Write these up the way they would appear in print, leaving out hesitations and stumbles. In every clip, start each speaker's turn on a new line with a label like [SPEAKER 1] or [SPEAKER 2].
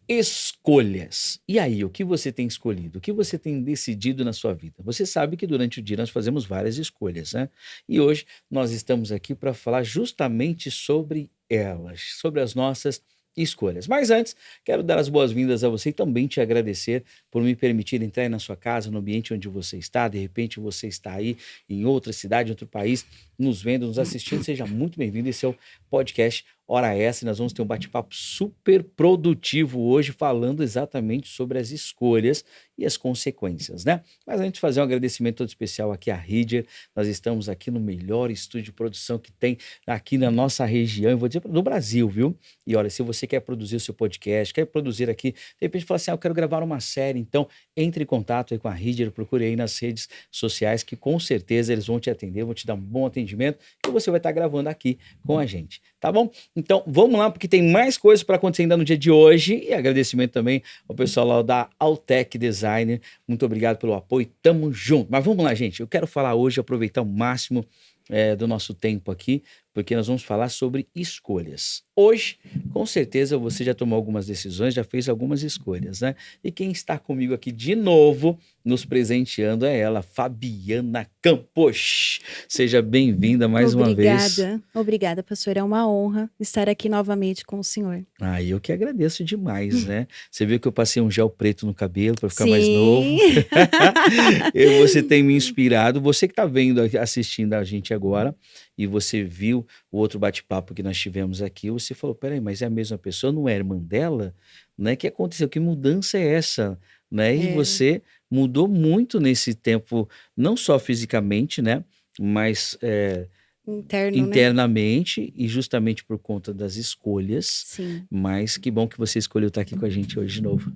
[SPEAKER 1] Escolhas. E aí, o que você tem escolhido? O que você tem decidido na sua vida? Você sabe que durante o dia nós fazemos várias escolhas, né? E hoje nós estamos aqui para falar justamente sobre elas, sobre as nossas escolhas. Mas antes, quero dar as boas-vindas a você e também te agradecer por me permitir entrar aí na sua casa, no ambiente onde você está. De repente você está aí em outra cidade, em outro país, nos vendo, nos assistindo. Seja muito bem-vindo. Esse é o podcast Hora Essa, e nós vamos ter um bate-papo super produtivo hoje, falando exatamente sobre as escolhas e as consequências, né? Mas antes de fazer um agradecimento todo especial aqui à Ridger, nós estamos aqui no melhor estúdio de produção que tem aqui na nossa região, eu vou dizer no Brasil, viu? E olha, se você quer produzir o seu podcast, quer produzir aqui, de repente fala assim, eu quero gravar uma série, então entre em contato aí com a Ridger, procure aí nas redes sociais, que com certeza eles vão te atender, vão te dar um bom atendimento, e você vai estar gravando aqui com a gente, tá bom? Então, vamos lá, porque tem mais coisas para acontecer ainda no dia de hoje. E agradecimento também ao pessoal lá da Altec Designer. Muito obrigado pelo apoio. Tamo junto. Mas vamos lá, gente. Eu quero falar hoje, aproveitar o máximo do nosso tempo aqui, porque nós vamos falar sobre escolhas. Hoje, com certeza, você já tomou algumas decisões, já fez algumas escolhas, né? E quem está comigo aqui de novo, nos presenteando, é ela, Fabiana Campos. Seja bem-vinda mais uma vez.
[SPEAKER 2] Obrigada, pastor. É uma honra estar aqui novamente com o senhor.
[SPEAKER 1] Ah, eu que agradeço demais, né? Você viu que eu passei um gel preto no cabelo para ficar mais novo. E você tem me inspirado. Você que está vendo, assistindo a gente agora, e você viu o outro bate-papo que nós tivemos aqui, você falou, peraí, mas é a mesma pessoa, não é a irmã dela? Né? O que aconteceu? Que mudança é essa? Né? E você mudou muito nesse tempo, não só fisicamente, né? Mas internamente, e justamente por conta das escolhas.
[SPEAKER 2] Sim.
[SPEAKER 1] Mas que bom que você escolheu estar aqui com a gente hoje de novo.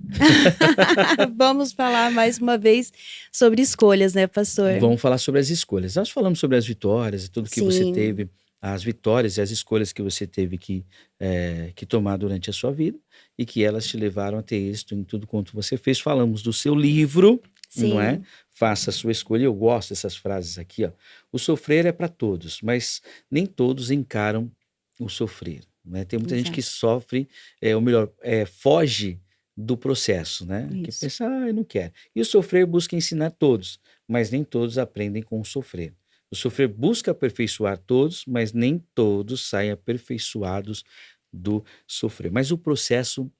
[SPEAKER 2] Vamos falar mais uma vez sobre escolhas, né, pastor?
[SPEAKER 1] Vamos falar sobre as escolhas. Nós falamos sobre as vitórias e tudo que você teve, as vitórias e as escolhas que você teve que tomar durante a sua vida e que elas te levaram a ter êxito em tudo quanto você fez. Falamos do seu livro, não é? Faça a sua escolha. Eu gosto dessas frases aqui, ó. O sofrer é para todos, mas nem todos encaram o sofrer, né? Tem muita gente que sofre, ou melhor, foge do processo, né? Que pensa, eu não quero. E o sofrer busca ensinar todos, mas nem todos aprendem com o sofrer. O sofrer busca aperfeiçoar todos, mas nem todos saem aperfeiçoados do sofrer. Mas o processo,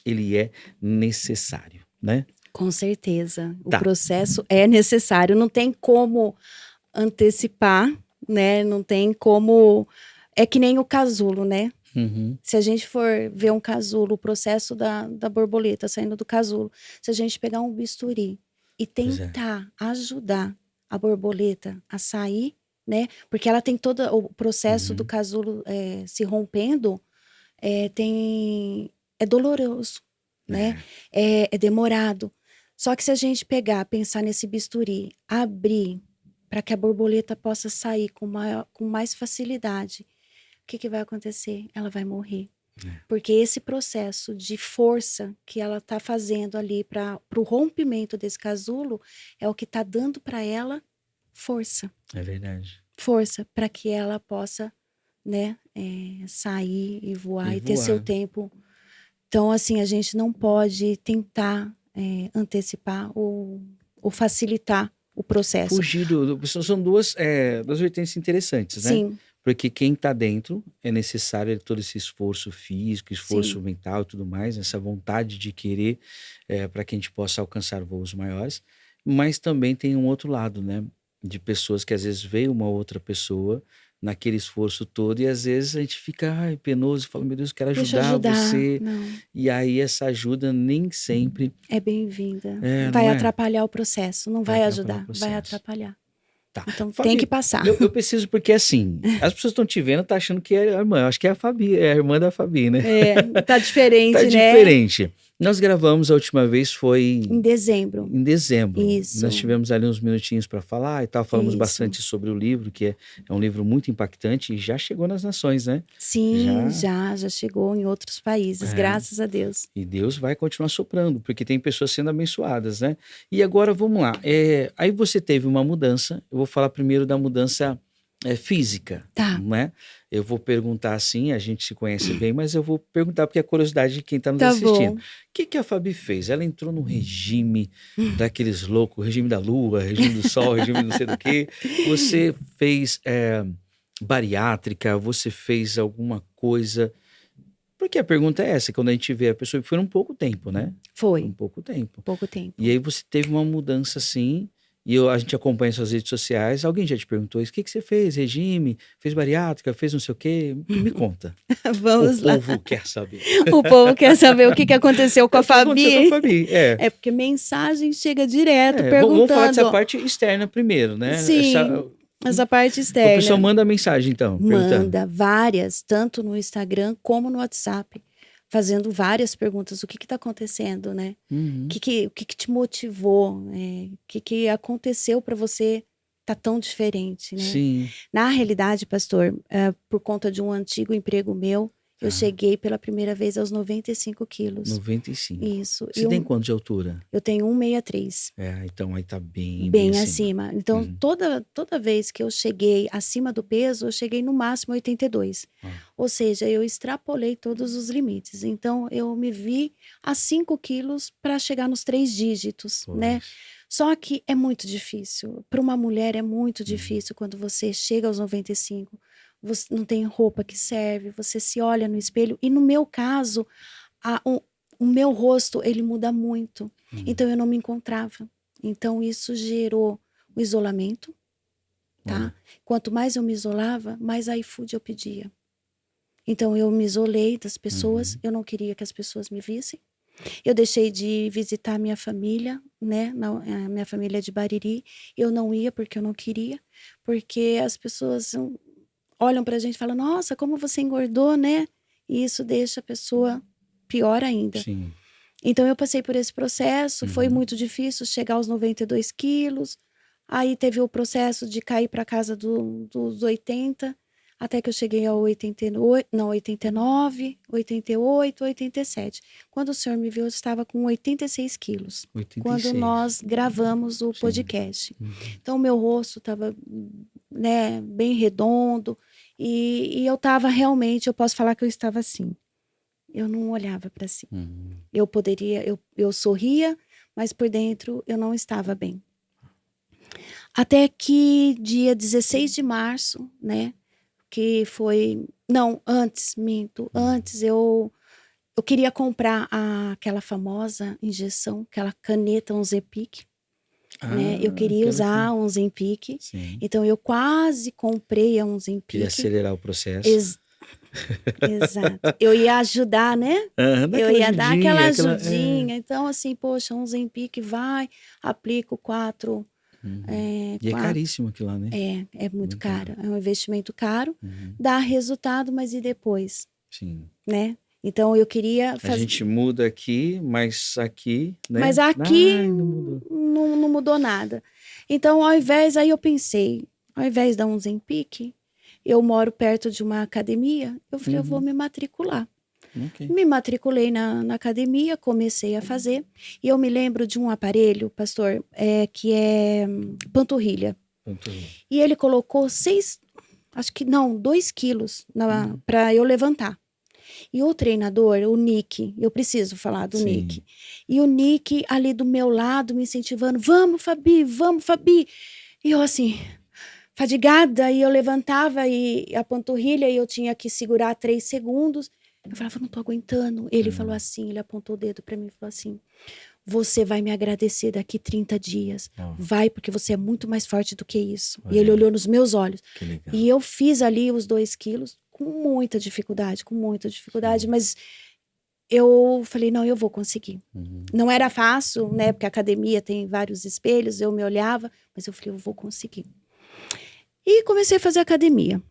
[SPEAKER 1] ele é necessário, né?
[SPEAKER 2] Com certeza. O processo é necessário. Não tem como antecipar, né? Não tem como... É que nem o casulo, né?
[SPEAKER 1] Uhum.
[SPEAKER 2] Se a gente for ver um casulo, o processo da borboleta saindo do casulo, se a gente pegar um bisturi e tentar ajudar a borboleta a sair, né? Porque ela tem todo o processo do casulo se rompendo, é doloroso, né? É demorado. Só que se a gente pensar nesse bisturi, abrir para que a borboleta possa sair com mais facilidade, o que vai acontecer? Ela vai morrer. Porque esse processo de força que ela está fazendo ali para o rompimento desse casulo é o que está dando para ela força.
[SPEAKER 1] É verdade.
[SPEAKER 2] Força para que ela possa, né, sair e voar e ter seu tempo. Então, assim, a gente não pode tentar antecipar ou facilitar o processo.
[SPEAKER 1] Fugir são duas vertentes interessantes, né?
[SPEAKER 2] Sim.
[SPEAKER 1] Porque quem está dentro é necessário todo esse esforço físico, esforço mental e tudo mais, essa vontade de querer para que a gente possa alcançar voos maiores. Mas também tem um outro lado, né? De pessoas que às vezes veem uma outra pessoa naquele esforço todo e às vezes a gente fica penoso e fala, meu Deus, eu quero ajudar você.
[SPEAKER 2] Não.
[SPEAKER 1] E aí essa ajuda nem sempre
[SPEAKER 2] é bem-vinda. Vai atrapalhar o processo, não vai ajudar, vai atrapalhar.
[SPEAKER 1] Tá.
[SPEAKER 2] Então
[SPEAKER 1] Fabi,
[SPEAKER 2] tem que passar.
[SPEAKER 1] Eu preciso, porque assim, as pessoas estão te vendo, tá achando que é a irmã. Eu acho que é a Fabi, é a irmã da Fabi, né?
[SPEAKER 2] Tá diferente,
[SPEAKER 1] tá
[SPEAKER 2] né?
[SPEAKER 1] diferente. Nós gravamos a última vez, foi...
[SPEAKER 2] Em dezembro.
[SPEAKER 1] Isso. Nós tivemos ali uns minutinhos para falar e tal, falamos bastante sobre o livro, que é um livro muito impactante e já chegou nas nações, né?
[SPEAKER 2] Sim, já chegou em outros países, graças a Deus.
[SPEAKER 1] E Deus vai continuar soprando, porque tem pessoas sendo abençoadas, né? E agora, vamos lá. Aí você teve uma mudança, eu vou falar primeiro da mudança física,
[SPEAKER 2] Tá.
[SPEAKER 1] não é? Eu vou perguntar assim, a gente se conhece bem, mas eu vou perguntar porque é curiosidade de quem está nos
[SPEAKER 2] Tá
[SPEAKER 1] assistindo.
[SPEAKER 2] bom.
[SPEAKER 1] O que que a Fabi fez? Ela entrou num regime daqueles loucos, regime da lua, regime do sol, regime não sei do quê. Você fez bariátrica, você fez alguma coisa... Porque a pergunta é essa, quando a gente vê a pessoa, foi um pouco tempo, né? Foi um
[SPEAKER 2] Foi,
[SPEAKER 1] pouco tempo.
[SPEAKER 2] pouco tempo.
[SPEAKER 1] E aí você teve uma mudança assim, e a gente acompanha suas redes sociais. Alguém já te perguntou isso? O que que você fez? Regime? Fez bariátrica? Fez não sei o quê? Me conta. O
[SPEAKER 2] Vamos lá.
[SPEAKER 1] povo quer saber.
[SPEAKER 2] O povo quer saber o que aconteceu com a
[SPEAKER 1] O que aconteceu com a
[SPEAKER 2] Fabi.
[SPEAKER 1] Fabi? É.
[SPEAKER 2] É porque mensagem chega direto
[SPEAKER 1] Vamos falar dessa
[SPEAKER 2] perguntando.
[SPEAKER 1] parte externa primeiro, né?
[SPEAKER 2] Sim, essa parte
[SPEAKER 1] O pessoal
[SPEAKER 2] externa.
[SPEAKER 1] manda mensagem, então, perguntando.
[SPEAKER 2] Manda várias, tanto no Instagram como no WhatsApp, fazendo várias perguntas. O que está acontecendo, né?
[SPEAKER 1] Uhum.
[SPEAKER 2] O que te motivou? O que aconteceu para você tá tão diferente, né?
[SPEAKER 1] Sim.
[SPEAKER 2] Na realidade, pastor, por conta de um antigo emprego meu, eu cheguei pela primeira vez aos 95 quilos.
[SPEAKER 1] 95.
[SPEAKER 2] Isso.
[SPEAKER 1] Você tem quanto de altura?
[SPEAKER 2] Eu tenho 1,63.
[SPEAKER 1] Então aí tá bem
[SPEAKER 2] Bem
[SPEAKER 1] acima.
[SPEAKER 2] acima. Então, toda vez que eu cheguei acima do peso, eu cheguei no máximo 82. Ou seja, eu extrapolei todos os limites. Então, eu me vi a 5 quilos para chegar nos 3 dígitos, né? Só que é muito difícil. Para uma mulher é muito difícil quando você chega aos 95. Você não tem roupa que serve, você se olha no espelho. E no meu caso, o meu rosto, ele muda muito. Então, eu não me encontrava. Então, isso gerou o isolamento, tá? Quanto mais eu me isolava, mais iFood eu pedia. Então, eu me isolei das pessoas, eu não queria que as pessoas me vissem. Eu deixei de visitar minha família, né? A minha família é de Bariri. Eu não ia porque eu não queria, porque as pessoas olham pra gente e falam, nossa, como você engordou, né? E isso deixa a pessoa pior ainda.
[SPEAKER 1] Sim.
[SPEAKER 2] Então, eu passei por esse processo, foi muito difícil chegar aos 92 quilos. Aí teve o processo de cair para casa dos 80, até que eu cheguei ao 88, não, 89, 88, 87. Quando o senhor me viu, eu estava com 86 quilos.
[SPEAKER 1] 86.
[SPEAKER 2] Quando nós gravamos o podcast. Então, o meu rosto estava, né, bem redondo. E eu estava realmente, eu posso falar que eu estava assim. Eu não olhava para cima. Eu sorria, mas por dentro eu não estava bem. Até que dia 16 de março, né, que foi... Não, antes eu queria comprar aquela famosa injeção, aquela caneta, um Ozempic, né? Eu queria usar um Ozempic. Então eu quase comprei um Ozempic.
[SPEAKER 1] Queria acelerar o processo.
[SPEAKER 2] Exato. Eu ia ajudar, né? Eu ia dar aquela ajudinha. Então, assim, poxa, um Ozempic vai, aplico 4.
[SPEAKER 1] E é caríssimo aquilo lá, né?
[SPEAKER 2] É muito caro. É um investimento caro, dá resultado, mas e depois?
[SPEAKER 1] Sim.
[SPEAKER 2] Né? Então, eu queria fazer...
[SPEAKER 1] A gente muda aqui, mas aqui, né?
[SPEAKER 2] Mas aqui
[SPEAKER 1] não
[SPEAKER 2] mudou nada. Então, aí eu pensei, ao invés de dar um Ozempic, eu moro perto de uma academia, eu falei, eu vou me matricular. Me matriculei na academia, comecei a fazer, e eu me lembro de um aparelho, pastor, que é panturrilha. E ele colocou 2 quilos para eu levantar. E o treinador, o Nick, eu preciso falar do Nick. E o Nick ali do meu lado me incentivando, vamos, Fabi, vamos, Fabi. E eu assim... fadigada, e eu levantava e a panturrilha e eu tinha que segurar 3 segundos. Eu falava, não tô aguentando. Ele falou assim, ele apontou o dedo para mim e falou assim, você vai me agradecer daqui 30 dias. Vai, porque você é muito mais forte do que isso. E ele olhou nos meus olhos. E eu fiz ali os 2 quilos com muita dificuldade, mas eu falei, não, eu vou conseguir. Não era fácil, né, porque a academia tem vários espelhos, eu me olhava, mas eu falei, eu vou conseguir. E comecei a fazer academia.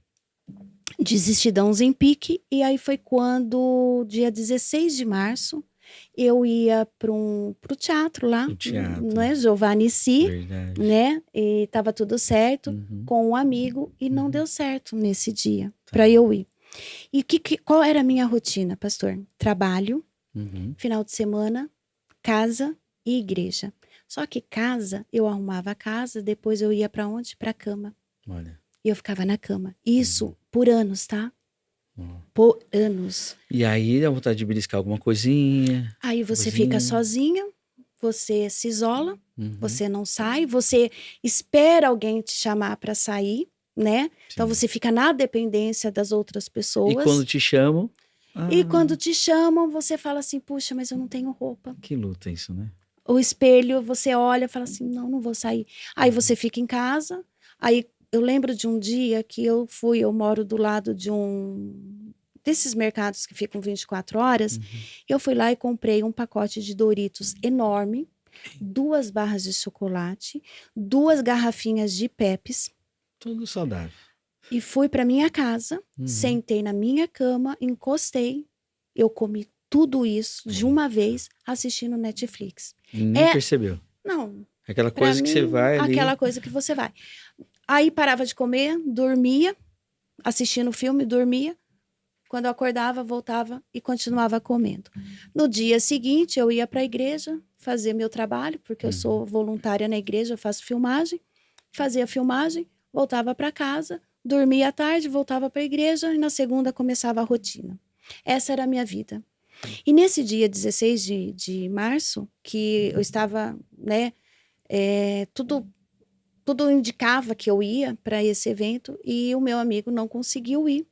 [SPEAKER 2] Desisti da Ozempic, e aí foi quando, dia 16 de março, eu ia pro teatro lá, não é? Giovanni Si, né? E tava tudo certo com um amigo, e não deu certo nesse dia, para eu ir. E qual era a minha rotina, pastor? Trabalho, final de semana, casa e igreja. Só que casa, eu arrumava a casa, depois eu ia para onde? Para a cama.
[SPEAKER 1] Olha.
[SPEAKER 2] E eu ficava na cama. Isso por anos, tá?
[SPEAKER 1] Hum.
[SPEAKER 2] Por anos.
[SPEAKER 1] E aí dá vontade de beliscar alguma coisinha,
[SPEAKER 2] Aí você fica
[SPEAKER 1] coisinha.
[SPEAKER 2] sozinha, você se isola,
[SPEAKER 1] Uhum.
[SPEAKER 2] você não sai, você espera alguém te chamar para sair, né? Então
[SPEAKER 1] Sim.
[SPEAKER 2] você fica na dependência das outras
[SPEAKER 1] E
[SPEAKER 2] pessoas.
[SPEAKER 1] quando te chamam,
[SPEAKER 2] E quando te chamam, você fala assim: puxa, mas eu não tenho roupa.
[SPEAKER 1] que luta isso, né?
[SPEAKER 2] O espelho, você olha e fala assim: não, não vou sair. Aí você fica em casa. Aí eu lembro de um dia que eu moro do lado de desses mercados que ficam 24 horas. Eu fui lá e comprei um pacote de Doritos enorme, 2 barras de chocolate, 2 garrafinhas de Pepsi.
[SPEAKER 1] Tudo saudável.
[SPEAKER 2] E fui para minha casa, sentei na minha cama, encostei, eu comi tudo isso de uma vez assistindo Netflix.
[SPEAKER 1] E nem percebeu.
[SPEAKER 2] Não,
[SPEAKER 1] Aquela
[SPEAKER 2] pra
[SPEAKER 1] coisa que você
[SPEAKER 2] mim,
[SPEAKER 1] vai ali.
[SPEAKER 2] aquela coisa que você vai. Aí parava de comer, dormia, assistindo o filme, dormia. Quando eu acordava, voltava e continuava comendo. No dia seguinte, eu ia para a igreja fazer meu trabalho, porque eu sou voluntária na igreja, eu faço filmagem. Fazia filmagem, voltava para casa, dormia à tarde, voltava para a igreja e na segunda começava a rotina. Essa era a minha vida. E nesse dia 16 de março, que eu estava, né, tudo indicava que eu ia para esse evento e o meu amigo não conseguiu ir.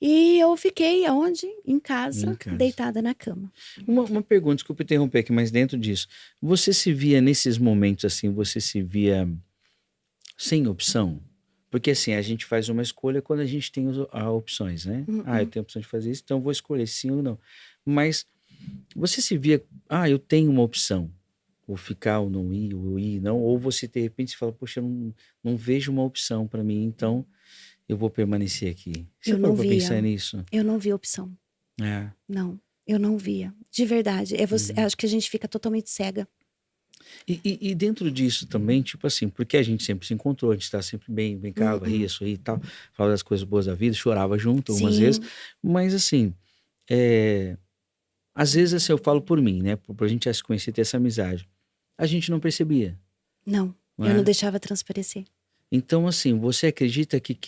[SPEAKER 2] E eu fiquei aonde? Em casa, deitada na cama.
[SPEAKER 1] Uma pergunta, desculpa interromper aqui, mas dentro disso, você se via nesses momentos assim, você se via sem opção? Porque assim, a gente faz uma escolha quando a gente tem as opções, né? Eu tenho a opção de fazer isso, então eu vou escolher sim ou não. Mas você se via, eu tenho uma opção, ou ficar ou não ir, ou ir, não, ou você de repente se fala, poxa, eu não vejo uma opção para mim, então eu vou permanecer aqui. Você
[SPEAKER 2] Eu não
[SPEAKER 1] parou pra
[SPEAKER 2] via.
[SPEAKER 1] pensar nisso?
[SPEAKER 2] Eu não via opção.
[SPEAKER 1] É.
[SPEAKER 2] Não, eu não via. De verdade. Acho que a gente fica totalmente cega.
[SPEAKER 1] E dentro disso também, tipo assim, porque a gente sempre se encontrou, a gente tá sempre bem brincava, ria, sorria e tal, falava das coisas boas da vida, chorava junto algumas vezes, mas assim, às vezes assim, eu falo por mim, né, pra gente já se conhecer, ter essa amizade, a gente não percebia.
[SPEAKER 2] Não, eu não deixava transparecer.
[SPEAKER 1] Então assim, você acredita que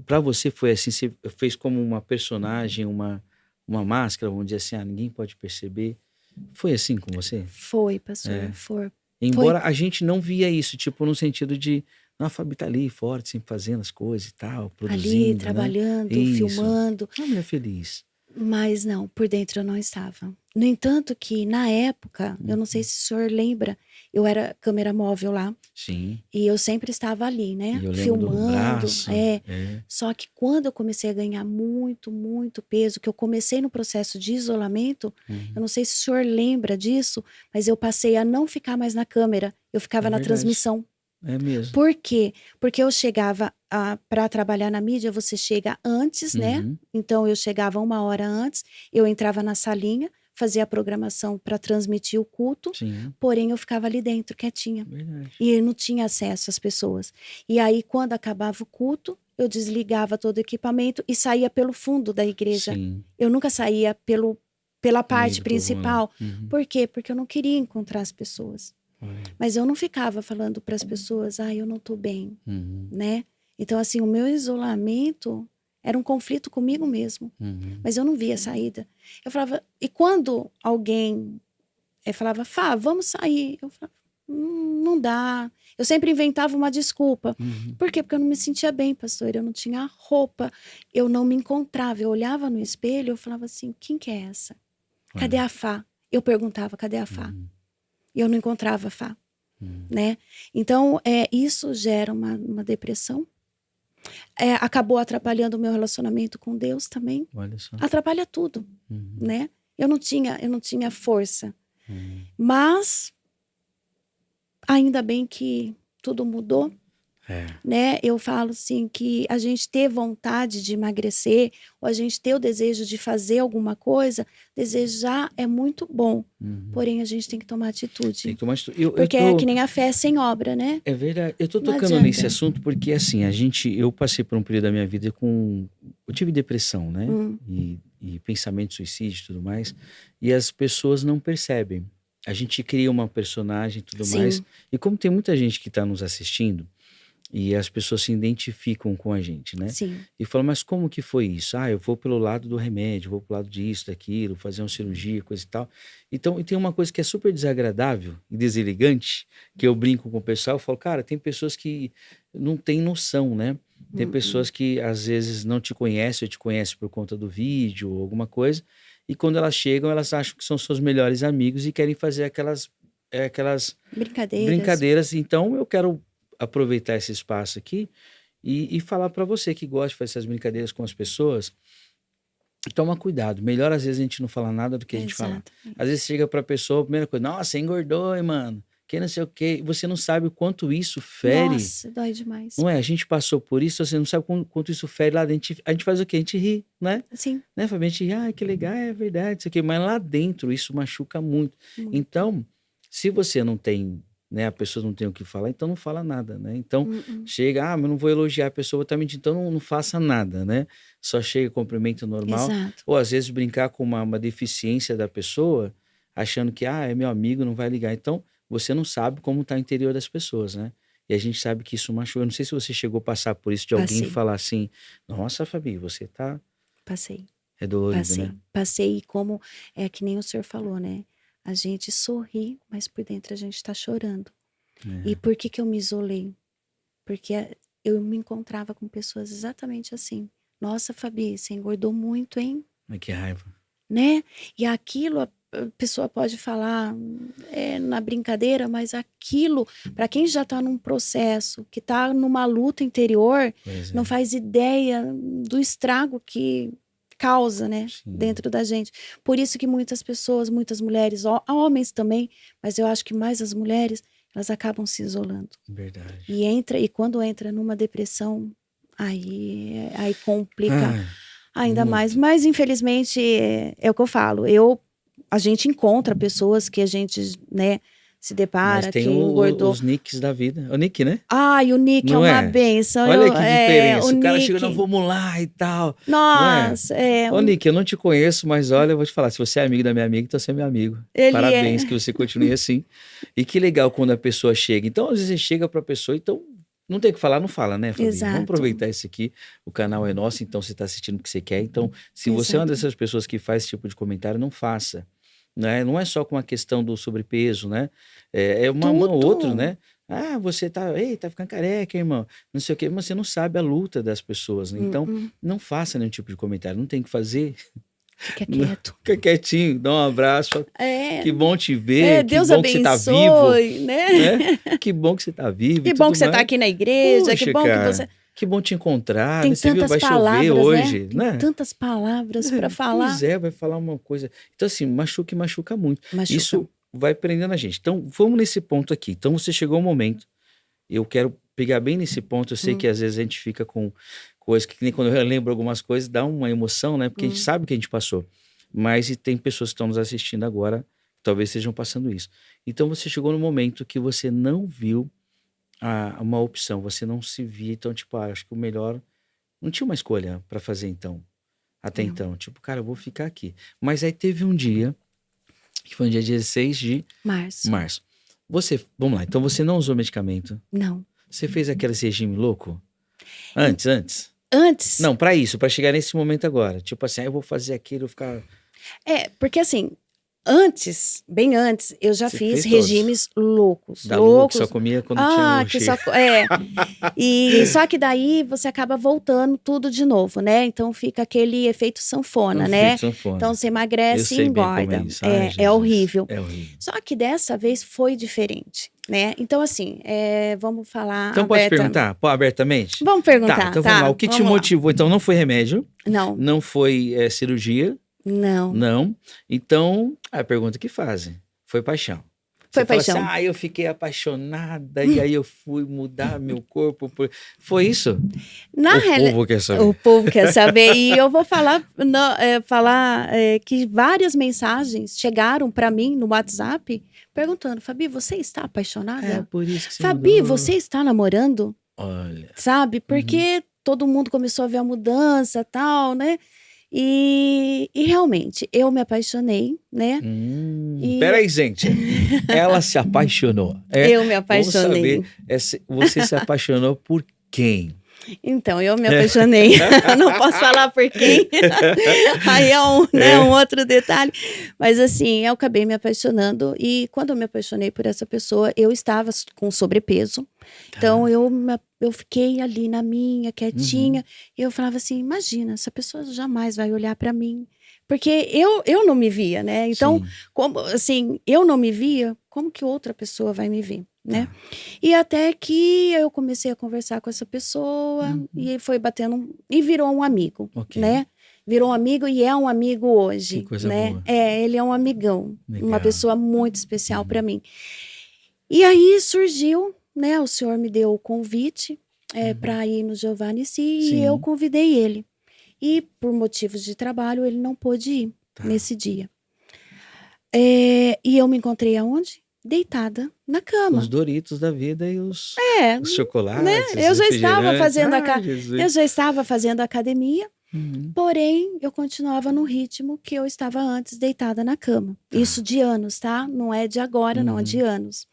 [SPEAKER 1] pra você foi assim, você fez como uma personagem, uma máscara, vamos dizer assim, ninguém pode perceber, foi assim com você?
[SPEAKER 2] Foi, pastor, foi.
[SPEAKER 1] Embora a gente não via isso, tipo, no sentido de, a Fabi tá ali, forte, sempre fazendo as coisas e tal, produzindo,
[SPEAKER 2] ali, trabalhando,
[SPEAKER 1] né?
[SPEAKER 2] filmando.
[SPEAKER 1] Uma mulher feliz.
[SPEAKER 2] Mas não, por dentro eu não estava. No entanto que, na época, eu não sei se o senhor lembra, eu era câmera móvel lá.
[SPEAKER 1] Sim.
[SPEAKER 2] E eu sempre estava ali, né?
[SPEAKER 1] E eu lembro
[SPEAKER 2] Filmando.
[SPEAKER 1] do braço.
[SPEAKER 2] Só que quando eu comecei a ganhar muito, muito peso, que eu comecei no processo de isolamento, eu não sei se o senhor lembra disso, mas eu passei a não ficar mais na câmera, eu ficava na transmissão.
[SPEAKER 1] É mesmo.
[SPEAKER 2] Por quê? Porque eu chegava para trabalhar na mídia, você chega antes, né? Então eu chegava 1 hora antes, eu entrava na salinha, fazia a programação para transmitir o culto, porém eu ficava ali dentro, quietinha.
[SPEAKER 1] Verdade.
[SPEAKER 2] E eu não tinha acesso às pessoas. E aí, quando acabava o culto, eu desligava todo o equipamento e saía pelo fundo da igreja.
[SPEAKER 1] Sim.
[SPEAKER 2] Eu nunca saía pela parte
[SPEAKER 1] do povo lá.
[SPEAKER 2] principal. Por quê? Porque eu não queria encontrar as pessoas. Mas eu não ficava falando para as pessoas, eu não tô bem, né? Então, assim, o meu isolamento era um conflito comigo mesmo. Mas eu não via saída. Eu falava, e quando alguém falava, Fá, vamos sair. Eu falava, não dá. Eu sempre inventava uma desculpa. Por quê? Porque eu não me sentia bem, pastor. Eu não tinha roupa, eu não me encontrava. Eu olhava no espelho, eu falava assim, quem que é essa? Cadê a Fá? Eu perguntava, cadê a Fá? E eu não encontrava a Fá, né? Então, isso gera uma depressão. Acabou atrapalhando o meu relacionamento com Deus também.
[SPEAKER 1] Olha só.
[SPEAKER 2] Atrapalha tudo, né? Eu não tinha força. Mas, ainda bem que tudo mudou. Né? Eu falo assim que a gente ter vontade de emagrecer ou a gente ter o desejo de fazer alguma coisa, desejar é muito bom, porém a gente tem que tomar atitude.
[SPEAKER 1] Tem que tomar atitude.
[SPEAKER 2] Porque é que nem a fé sem obra, né?
[SPEAKER 1] É verdade. Eu tô
[SPEAKER 2] Não
[SPEAKER 1] tocando
[SPEAKER 2] adianta.
[SPEAKER 1] nesse assunto porque assim, eu passei por um período da minha vida eu tive depressão, né? E pensamento de suicídio e tudo mais, e as pessoas não percebem. A gente cria uma personagem e tudo mais, e como tem muita gente que tá nos assistindo, E as pessoas se identificam com a gente, né?
[SPEAKER 2] Sim.
[SPEAKER 1] E falam, mas como que foi isso? Ah, eu vou pelo lado do remédio, vou pelo lado disso, daquilo, fazer uma cirurgia, coisa e tal. Então, e tem uma coisa que é super desagradável e deselegante, que eu brinco com o pessoal, eu falo, cara, tem pessoas que não têm noção, né? Tem
[SPEAKER 2] Uhum.
[SPEAKER 1] pessoas que às vezes não te conhecem ou te conhecem por conta do vídeo ou alguma coisa, e quando elas chegam, elas acham que são seus melhores amigos e querem fazer aquelas
[SPEAKER 2] Brincadeiras.
[SPEAKER 1] brincadeiras. Então, eu quero aproveitar esse espaço aqui e falar para você que gosta de fazer essas brincadeiras com as pessoas, toma cuidado. Melhor às vezes a gente não falar nada do que a gente falar. Às vezes
[SPEAKER 2] Exatamente.
[SPEAKER 1] chega para a pessoa, a primeira coisa, nossa, você engordou, hein, mano? Que não sei o quê. Você não sabe o quanto isso fere.
[SPEAKER 2] Nossa, dói demais.
[SPEAKER 1] Não é? A gente passou por isso, você não sabe quanto isso fere lá dentro. A gente faz o quê? A gente ri, né?
[SPEAKER 2] Sim,
[SPEAKER 1] Né, Fabi? A gente ri, ah, que legal, é verdade, isso aqui. Mas lá dentro isso machuca muito.
[SPEAKER 2] muito.
[SPEAKER 1] Então, se você não tem, né, a pessoa não tem o que falar, então não fala nada, né? Então,
[SPEAKER 2] Mm-mm.
[SPEAKER 1] chega, ah, mas não vou elogiar a pessoa, tá mentindo, então não faça nada, né? Só chega, cumprimento normal.
[SPEAKER 2] Exato.
[SPEAKER 1] Ou às vezes brincar com uma deficiência da pessoa, achando que, ah, é meu amigo, não vai ligar. Então, você não sabe como tá o interior das pessoas, né? E a gente sabe que isso machuca. Eu não sei se você chegou a passar por isso, de alguém
[SPEAKER 2] Passei,
[SPEAKER 1] falar assim, nossa, Fabi, você tá...
[SPEAKER 2] passei,
[SPEAKER 1] É dolorido,
[SPEAKER 2] passei.
[SPEAKER 1] né?
[SPEAKER 2] Passei e como é que nem o senhor falou, né? A gente sorri, mas por dentro a gente tá chorando. E
[SPEAKER 1] É,
[SPEAKER 2] por que que eu me isolei? Porque eu me encontrava com pessoas exatamente assim. Nossa, Fabi, você engordou muito, hein?
[SPEAKER 1] mas que raiva.
[SPEAKER 2] Né? E aquilo a pessoa pode falar na brincadeira, mas aquilo, para quem já está num processo, que está numa luta interior,
[SPEAKER 1] Pois
[SPEAKER 2] não
[SPEAKER 1] é,
[SPEAKER 2] faz ideia do estrago que causa, né,
[SPEAKER 1] sim,
[SPEAKER 2] dentro da gente. Por isso que muitas pessoas, muitas mulheres, homens também, mas eu acho que mais as mulheres, elas acabam se isolando.
[SPEAKER 1] verdade.
[SPEAKER 2] E quando entra numa depressão, aí complica
[SPEAKER 1] Ai,
[SPEAKER 2] ainda mais,
[SPEAKER 1] muito.
[SPEAKER 2] mas infelizmente é o que eu falo. A gente encontra pessoas que a gente, né, se
[SPEAKER 1] Mas
[SPEAKER 2] depara,
[SPEAKER 1] tem
[SPEAKER 2] que engordou.
[SPEAKER 1] os nicks da vida. O Nick, né?
[SPEAKER 2] Ai, o Nick é
[SPEAKER 1] Não
[SPEAKER 2] uma
[SPEAKER 1] é?
[SPEAKER 2] benção.
[SPEAKER 1] Olha que
[SPEAKER 2] O
[SPEAKER 1] diferença. O cara chega, não,
[SPEAKER 2] Nick,
[SPEAKER 1] vamos lá e tal. Não é?
[SPEAKER 2] nossa,
[SPEAKER 1] Ô, Nick, eu não te conheço, mas olha, eu vou te falar. Se você é amigo da minha amiga, então você é meu amigo.
[SPEAKER 2] ele
[SPEAKER 1] Parabéns,
[SPEAKER 2] é,
[SPEAKER 1] que você continue assim. E que legal quando a pessoa chega. Então, às vezes, você chega pra pessoa, então não tem o que falar, não fala, né, Fabi? Vamos
[SPEAKER 2] exato,
[SPEAKER 1] aproveitar esse aqui. O canal é nosso, então você está assistindo o que você quer. Então, se você é uma
[SPEAKER 2] exato.
[SPEAKER 1] dessas pessoas que faz esse tipo de comentário, não faça. Né? Não é só com a questão do sobrepeso, né? É uma ou outra,
[SPEAKER 2] Tudo.
[SPEAKER 1] né? Ah, você tá, ei, tá ficando careca, irmão. Não sei o quê, mas você não sabe a luta das pessoas, né? Então,
[SPEAKER 2] Uh-uh.
[SPEAKER 1] não faça nenhum tipo de comentário, não tem que fazer.
[SPEAKER 2] Fica
[SPEAKER 1] Não,
[SPEAKER 2] quieto.
[SPEAKER 1] fica quietinho, dá um abraço, fala,
[SPEAKER 2] É,
[SPEAKER 1] que bom te ver, que
[SPEAKER 2] Deus
[SPEAKER 1] bom que você tá vivo,
[SPEAKER 2] abençoe, né?
[SPEAKER 1] né? Que bom que você tá vivo e
[SPEAKER 2] Que bom
[SPEAKER 1] tudo
[SPEAKER 2] que você está
[SPEAKER 1] mais.
[SPEAKER 2] aqui na igreja, que
[SPEAKER 1] Poxa,
[SPEAKER 2] bom que você
[SPEAKER 1] cara, que bom te encontrar,
[SPEAKER 2] tem
[SPEAKER 1] né? Você viu,
[SPEAKER 2] tantas
[SPEAKER 1] vai chover
[SPEAKER 2] palavras, né?
[SPEAKER 1] hoje,
[SPEAKER 2] Tem
[SPEAKER 1] né?
[SPEAKER 2] tantas palavras para falar.
[SPEAKER 1] Pois é, vai falar uma coisa. Então, assim, machuca e machuca muito.
[SPEAKER 2] Machuca.
[SPEAKER 1] Isso vai prendendo a gente. Então, vamos nesse ponto aqui. Então, você chegou ao momento. Eu quero pegar bem nesse ponto. Eu sei que
[SPEAKER 2] Hum,
[SPEAKER 1] às vezes a gente fica com coisas que nem quando eu lembro algumas coisas, dá uma emoção, né? Porque a gente
[SPEAKER 2] hum.
[SPEAKER 1] sabe o que a gente passou. Mas e tem pessoas que estão nos assistindo agora, que talvez estejam passando isso. Então, você chegou no momento que você não viu uma opção, você não se via. Então, tipo, acho que o melhor. Não tinha uma escolha para fazer então. Até
[SPEAKER 2] Não.
[SPEAKER 1] então, tipo, cara, eu vou ficar aqui. Mas aí teve um dia, que foi no dia 16 de
[SPEAKER 2] Março.
[SPEAKER 1] março. Vamos lá, então você não usou medicamento.
[SPEAKER 2] Não.
[SPEAKER 1] Você fez aquele regime louco? Antes.
[SPEAKER 2] Antes,
[SPEAKER 1] Não, pra isso, pra chegar nesse momento agora. Tipo assim, eu vou fazer aquilo, ficar.
[SPEAKER 2] porque assim, antes, bem antes, eu já
[SPEAKER 1] Você
[SPEAKER 2] fiz
[SPEAKER 1] fez todos.
[SPEAKER 2] regimes loucos,
[SPEAKER 1] Da lua que só
[SPEAKER 2] loucos.
[SPEAKER 1] comia quando tinha
[SPEAKER 2] Ah,
[SPEAKER 1] o
[SPEAKER 2] que só,
[SPEAKER 1] cheiro.
[SPEAKER 2] e só que daí você acaba voltando tudo de novo, né? Então fica aquele efeito sanfona, né?
[SPEAKER 1] Efeito
[SPEAKER 2] Então
[SPEAKER 1] sanfona.
[SPEAKER 2] você
[SPEAKER 1] Eu
[SPEAKER 2] emagrece e
[SPEAKER 1] sei bem como é
[SPEAKER 2] engorda.
[SPEAKER 1] isso. Ai,
[SPEAKER 2] É
[SPEAKER 1] Jesus.
[SPEAKER 2] horrível.
[SPEAKER 1] É horrível.
[SPEAKER 2] Só que dessa vez foi diferente, né? Então assim, vamos falar
[SPEAKER 1] Então pode
[SPEAKER 2] aberta.
[SPEAKER 1] perguntar? Pô, abertamente?
[SPEAKER 2] Vamos
[SPEAKER 1] Tá,
[SPEAKER 2] perguntar,
[SPEAKER 1] então vamos lá.
[SPEAKER 2] tá?
[SPEAKER 1] O que te
[SPEAKER 2] Vamos lá.
[SPEAKER 1] motivou? Então não foi remédio,
[SPEAKER 2] Não,
[SPEAKER 1] não foi cirurgia,
[SPEAKER 2] não.
[SPEAKER 1] não. Então, a pergunta que fazem foi paixão.
[SPEAKER 2] Foi
[SPEAKER 1] Você fala assim,
[SPEAKER 2] paixão.
[SPEAKER 1] eu fiquei apaixonada e aí eu fui mudar meu corpo. Foi isso?
[SPEAKER 2] Na
[SPEAKER 1] O
[SPEAKER 2] realidade,
[SPEAKER 1] povo quer
[SPEAKER 2] o
[SPEAKER 1] saber.
[SPEAKER 2] povo quer saber. E eu vou falar, que várias mensagens chegaram para mim no WhatsApp perguntando: Fabi, você está
[SPEAKER 1] É
[SPEAKER 2] apaixonada?
[SPEAKER 1] por isso que você
[SPEAKER 2] Fabi,
[SPEAKER 1] mudou.
[SPEAKER 2] você está namorando?
[SPEAKER 1] Olha.
[SPEAKER 2] Sabe?
[SPEAKER 1] Uhum.
[SPEAKER 2] Porque todo mundo começou a ver a mudança e tal, né? E realmente, eu me apaixonei, né? E
[SPEAKER 1] Peraí, gente. Ela se apaixonou.
[SPEAKER 2] eu me
[SPEAKER 1] Vamos
[SPEAKER 2] apaixonei.
[SPEAKER 1] saber, você se apaixonou por quem?
[SPEAKER 2] Então, eu me apaixonei. Não posso falar por quem. Aí é
[SPEAKER 1] É.
[SPEAKER 2] um outro detalhe. Mas assim, eu acabei me apaixonando. E quando eu me apaixonei por essa pessoa, eu estava com sobrepeso. Então, eu fiquei ali na minha, quietinha. E eu falava assim, imagina, essa pessoa jamais vai olhar para mim. Porque eu não me via, né? Então,
[SPEAKER 1] Sim.
[SPEAKER 2] como, assim, eu não me via, como que outra pessoa vai me ver, né?
[SPEAKER 1] Tá.
[SPEAKER 2] E até que eu comecei a conversar com essa pessoa e foi batendo e virou um amigo,
[SPEAKER 1] Ok.
[SPEAKER 2] né? Virou um amigo e é um amigo
[SPEAKER 1] Que
[SPEAKER 2] hoje,
[SPEAKER 1] coisa
[SPEAKER 2] né?
[SPEAKER 1] boa.
[SPEAKER 2] Ele é um amigão, uma
[SPEAKER 1] Legal.
[SPEAKER 2] pessoa muito especial para mim. E aí surgiu, né? O senhor me deu o convite para ir no Giovanni Si e eu
[SPEAKER 1] Sim.
[SPEAKER 2] convidei ele. E por motivos de trabalho ele não pôde ir
[SPEAKER 1] Tá.
[SPEAKER 2] nesse dia. E eu me encontrei aonde? Deitada na
[SPEAKER 1] Com
[SPEAKER 2] cama.
[SPEAKER 1] os Doritos da vida e os
[SPEAKER 2] Né?
[SPEAKER 1] chocolates,
[SPEAKER 2] Eu
[SPEAKER 1] os
[SPEAKER 2] já estava
[SPEAKER 1] refrigerantes.
[SPEAKER 2] fazendo
[SPEAKER 1] Jesus.
[SPEAKER 2] eu já estava fazendo academia,
[SPEAKER 1] Uhum.
[SPEAKER 2] porém eu continuava no ritmo que eu estava antes deitada na cama. Isso de anos, tá? Não é de agora, não, é de anos.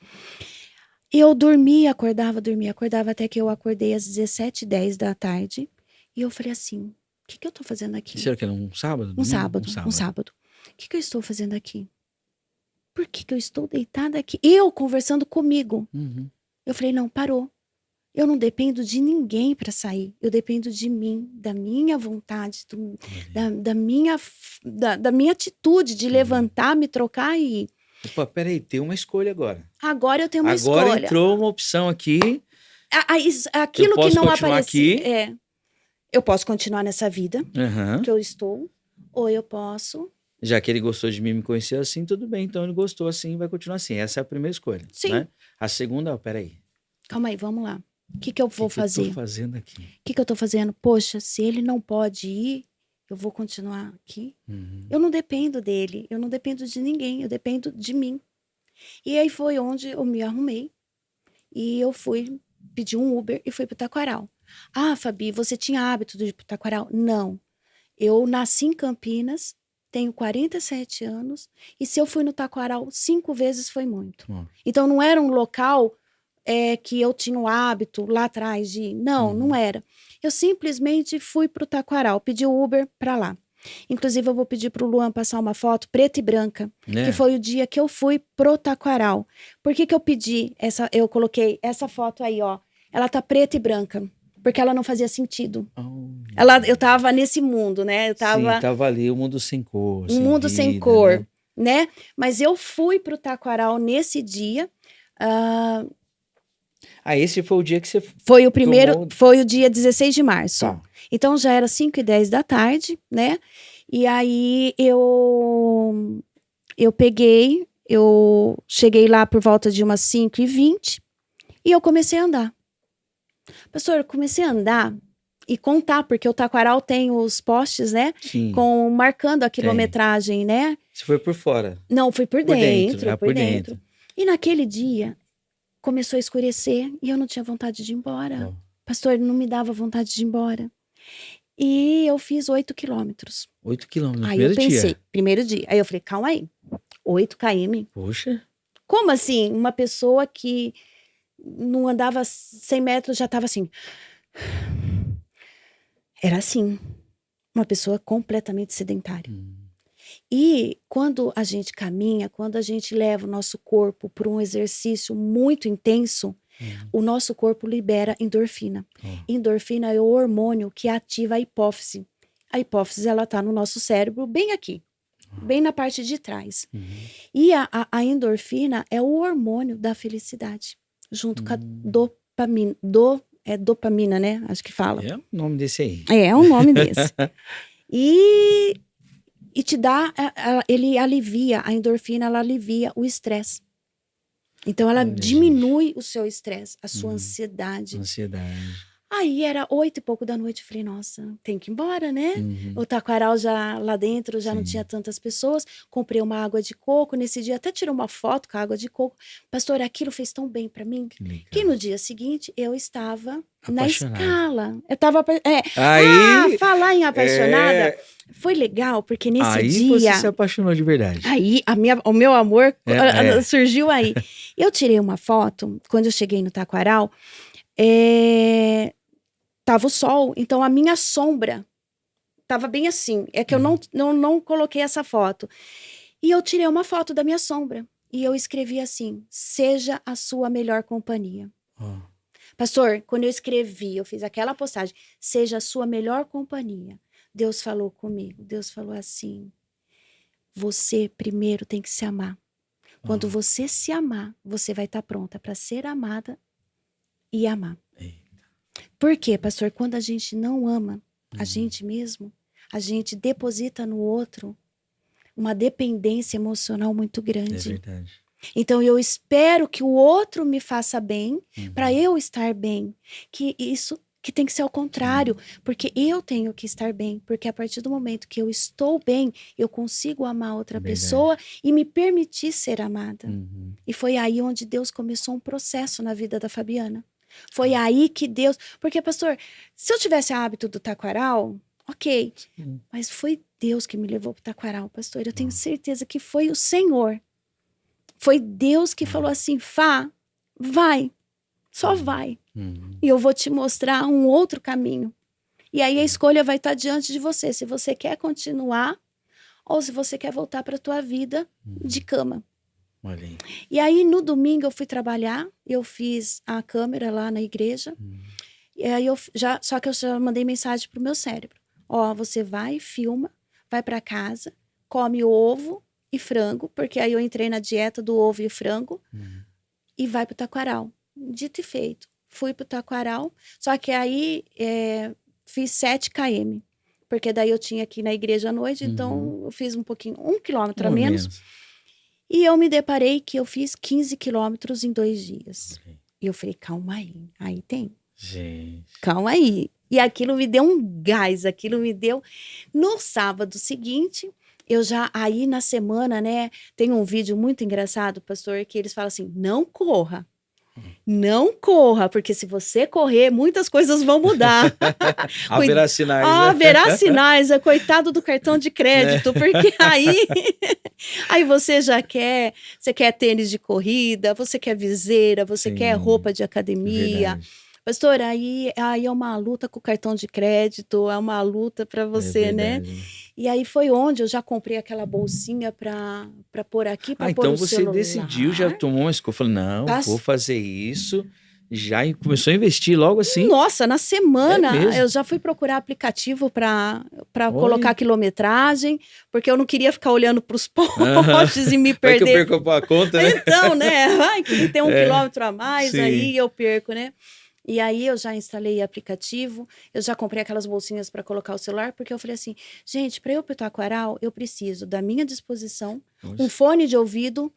[SPEAKER 2] E eu dormia, acordava até que eu acordei às 17h10 da tarde. E eu falei assim, o que eu tô fazendo aqui?
[SPEAKER 1] Será que era um sábado?
[SPEAKER 2] Um
[SPEAKER 1] domingo?
[SPEAKER 2] sábado. O que eu estou fazendo aqui? Por que eu estou deitada aqui? Eu conversando comigo.
[SPEAKER 1] Uhum.
[SPEAKER 2] Eu falei, não, parou. Eu não dependo de ninguém para sair. Eu dependo de mim, da minha vontade, da minha atitude de levantar, me trocar e ir.
[SPEAKER 1] Opa, peraí, tem uma escolha agora.
[SPEAKER 2] Agora eu tenho uma
[SPEAKER 1] Agora
[SPEAKER 2] escolha.
[SPEAKER 1] entrou uma opção aqui.
[SPEAKER 2] Aquilo
[SPEAKER 1] Eu posso
[SPEAKER 2] que não
[SPEAKER 1] continuar
[SPEAKER 2] aparecia.
[SPEAKER 1] aqui.
[SPEAKER 2] Eu posso continuar nessa vida
[SPEAKER 1] Aham.
[SPEAKER 2] que eu estou, ou eu posso.
[SPEAKER 1] Já que ele gostou de mim, me conheceu assim, tudo bem. Então ele gostou assim, vai continuar assim. Essa é a primeira escolha,
[SPEAKER 2] Sim.
[SPEAKER 1] né? A segunda, peraí.
[SPEAKER 2] Calma aí, vamos lá. O que eu vou
[SPEAKER 1] O que eu tô
[SPEAKER 2] fazer?
[SPEAKER 1] fazendo aqui?
[SPEAKER 2] O que eu tô fazendo? Poxa, se ele não pode ir, eu vou continuar aqui? Eu não dependo dele, eu não dependo de ninguém, eu dependo de mim. E aí foi onde eu me arrumei e eu fui pedir um Uber e fui pro Taquaral. Ah, Fabi, você tinha hábito de ir pro Taquaral? Não. Eu nasci em Campinas, tenho 47 anos e se eu fui no Taquaral 5 vezes foi muito. Então não era um local que eu tinha o hábito lá atrás de ir. Não, não era. Eu simplesmente fui pro Taquaral, pedi o Uber para lá. Inclusive, eu vou pedir pro Luan passar uma foto preta e branca, que foi o dia que eu fui pro Taquaral. Por que eu pedi eu coloquei essa foto aí, ó. Ela tá preta e branca, porque ela não fazia sentido. Eu tava nesse mundo, né?
[SPEAKER 1] Sim, tava ali, o mundo sem cor,
[SPEAKER 2] um mundo
[SPEAKER 1] vida,
[SPEAKER 2] sem cor, né? Mas eu fui pro Taquaral nesse dia.
[SPEAKER 1] Esse foi o dia que você
[SPEAKER 2] Foi o primeiro, foi o dia 16 de março.
[SPEAKER 1] Tá.
[SPEAKER 2] Então já era 5h10 da tarde, né? E aí eu cheguei lá por volta de umas 5h20 e eu comecei a andar. Pastor, eu comecei a andar e contar, porque o Taquaral tem os postes, né?
[SPEAKER 1] Sim.
[SPEAKER 2] Marcando a quilometragem, né?
[SPEAKER 1] Você foi por fora?
[SPEAKER 2] Não, fui por dentro.
[SPEAKER 1] Por dentro.
[SPEAKER 2] E naquele dia começou a escurecer e eu não tinha vontade de ir embora. Pastor, não me dava vontade de ir embora. E eu fiz 8 quilômetros.
[SPEAKER 1] 8 quilômetros no
[SPEAKER 2] Aí
[SPEAKER 1] primeiro
[SPEAKER 2] eu pensei,
[SPEAKER 1] dia?
[SPEAKER 2] Primeiro dia. Aí eu falei, calma aí, 8 km?
[SPEAKER 1] Poxa.
[SPEAKER 2] Como assim? Uma pessoa que não andava 100 metros já estava assim. Era assim. Uma pessoa completamente sedentária. E quando a gente caminha, quando a gente leva o nosso corpo para um exercício muito intenso, o nosso corpo libera endorfina. Endorfina é o hormônio que ativa a hipófise. A hipófise, ela está no nosso cérebro, bem aqui, bem na parte de trás. E a endorfina é o hormônio da felicidade, junto com a dopamina. Dopamina, né? Acho que fala.
[SPEAKER 1] É o nome desse aí.
[SPEAKER 2] É um nome desse. E te dá, ele alivia, a endorfina, ela alivia o estresse. Então, ela diminui o seu estresse, a sua ansiedade. Aí, era 8 e pouco da noite, eu falei, nossa, tem que ir embora, né? O Taquaral já, lá dentro, já não tinha tantas pessoas. Comprei uma água de coco, nesse dia até tirei uma foto com a água de coco. Pastor, aquilo fez tão bem pra mim, que no dia seguinte, eu estava na escala. Eu tava... falar em apaixonada... Foi legal, porque nesse
[SPEAKER 1] Aí
[SPEAKER 2] dia...
[SPEAKER 1] você se apaixonou de verdade.
[SPEAKER 2] Aí, o meu amor
[SPEAKER 1] É.
[SPEAKER 2] surgiu aí. Eu tirei uma foto, quando eu cheguei no Taquaral, tava o sol, então a minha sombra tava bem assim. É que eu não coloquei essa foto. E eu tirei uma foto da minha sombra. E eu escrevi assim, seja a sua melhor companhia.
[SPEAKER 1] Ó.
[SPEAKER 2] Pastor, quando eu escrevi, eu fiz aquela postagem, seja a sua melhor companhia. Deus falou comigo, Deus falou assim, você primeiro tem que se amar. Quando você se amar, você vai estar pronta para ser amada e amar.
[SPEAKER 1] Eita.
[SPEAKER 2] Por quê, pastor? Quando a gente não ama a gente mesmo, a gente deposita no outro uma dependência emocional muito
[SPEAKER 1] É
[SPEAKER 2] grande.
[SPEAKER 1] verdade.
[SPEAKER 2] Então eu espero que o outro me faça bem para eu estar bem. Que isso que tem que ser ao contrário, porque eu tenho que estar bem, porque a partir do momento que eu estou bem, eu consigo amar outra
[SPEAKER 1] Verdade.
[SPEAKER 2] pessoa e me permitir ser amada.
[SPEAKER 1] Uhum.
[SPEAKER 2] E foi aí onde Deus começou um processo na vida da Fabiana. Foi aí que Deus... Porque, pastor, se eu tivesse hábito do taquaral, ok.
[SPEAKER 1] Sim.
[SPEAKER 2] Mas foi Deus que me levou para o taquaral, pastor. Eu tenho certeza que foi o Senhor. Foi Deus que falou assim, Fá, vai. Só vai. E eu vou te mostrar um outro caminho. E aí a escolha vai estar diante de você. Se você quer continuar ou se você quer voltar para a tua vida de cama.
[SPEAKER 1] Olha aí.
[SPEAKER 2] E aí, no domingo, eu fui trabalhar, eu fiz a câmera lá na igreja, e aí só que eu já mandei mensagem pro meu cérebro. Ó, você vai, filma, vai para casa, come ovo e frango, porque aí eu entrei na dieta do ovo e frango, e vai pro taquaral. Dito e feito. Fui pro taquaral, só que aí fiz 7 km, porque daí eu tinha que ir na igreja à noite, então eu fiz um pouquinho, 1 quilômetro a menos. E eu me deparei que eu fiz 15 quilômetros em 2 dias. E eu falei, calma aí. Aí tem.
[SPEAKER 1] Gente.
[SPEAKER 2] Calma aí. E aquilo me deu um gás, aquilo me deu... No sábado seguinte, eu já... Aí na semana, né, tem um vídeo muito engraçado, pastor, que eles falam assim, não corra. Não corra, porque se você correr, muitas coisas vão mudar.
[SPEAKER 1] Haverá sinais, né?
[SPEAKER 2] Haverá sinais, coitado do cartão de crédito, porque aí você quer tênis de corrida, você quer viseira, você quer roupa de academia.
[SPEAKER 1] Verdade.
[SPEAKER 2] Pastor, aí é uma luta com o cartão de crédito, é uma luta para você, né? E aí foi onde eu já comprei aquela bolsinha para pôr aqui, para pôr
[SPEAKER 1] então
[SPEAKER 2] o
[SPEAKER 1] você
[SPEAKER 2] celular.
[SPEAKER 1] decidiu, já tomou uma escolha, falou, não, vou fazer isso, já começou a investir logo assim?
[SPEAKER 2] Nossa, na semana
[SPEAKER 1] mesmo?
[SPEAKER 2] eu já fui procurar aplicativo para colocar quilometragem, porque eu não queria ficar olhando para os postes e me
[SPEAKER 1] Vai que eu
[SPEAKER 2] perder.
[SPEAKER 1] perco a conta, né?
[SPEAKER 2] Então, né? Vai que tem 1 quilômetro a mais,
[SPEAKER 1] Sim.
[SPEAKER 2] aí eu perco, né? E aí eu já instalei aplicativo, eu já comprei aquelas bolsinhas para colocar o celular, porque eu falei assim, gente, para eu ir pro taquaral, eu preciso da minha disposição, um fone de ouvido,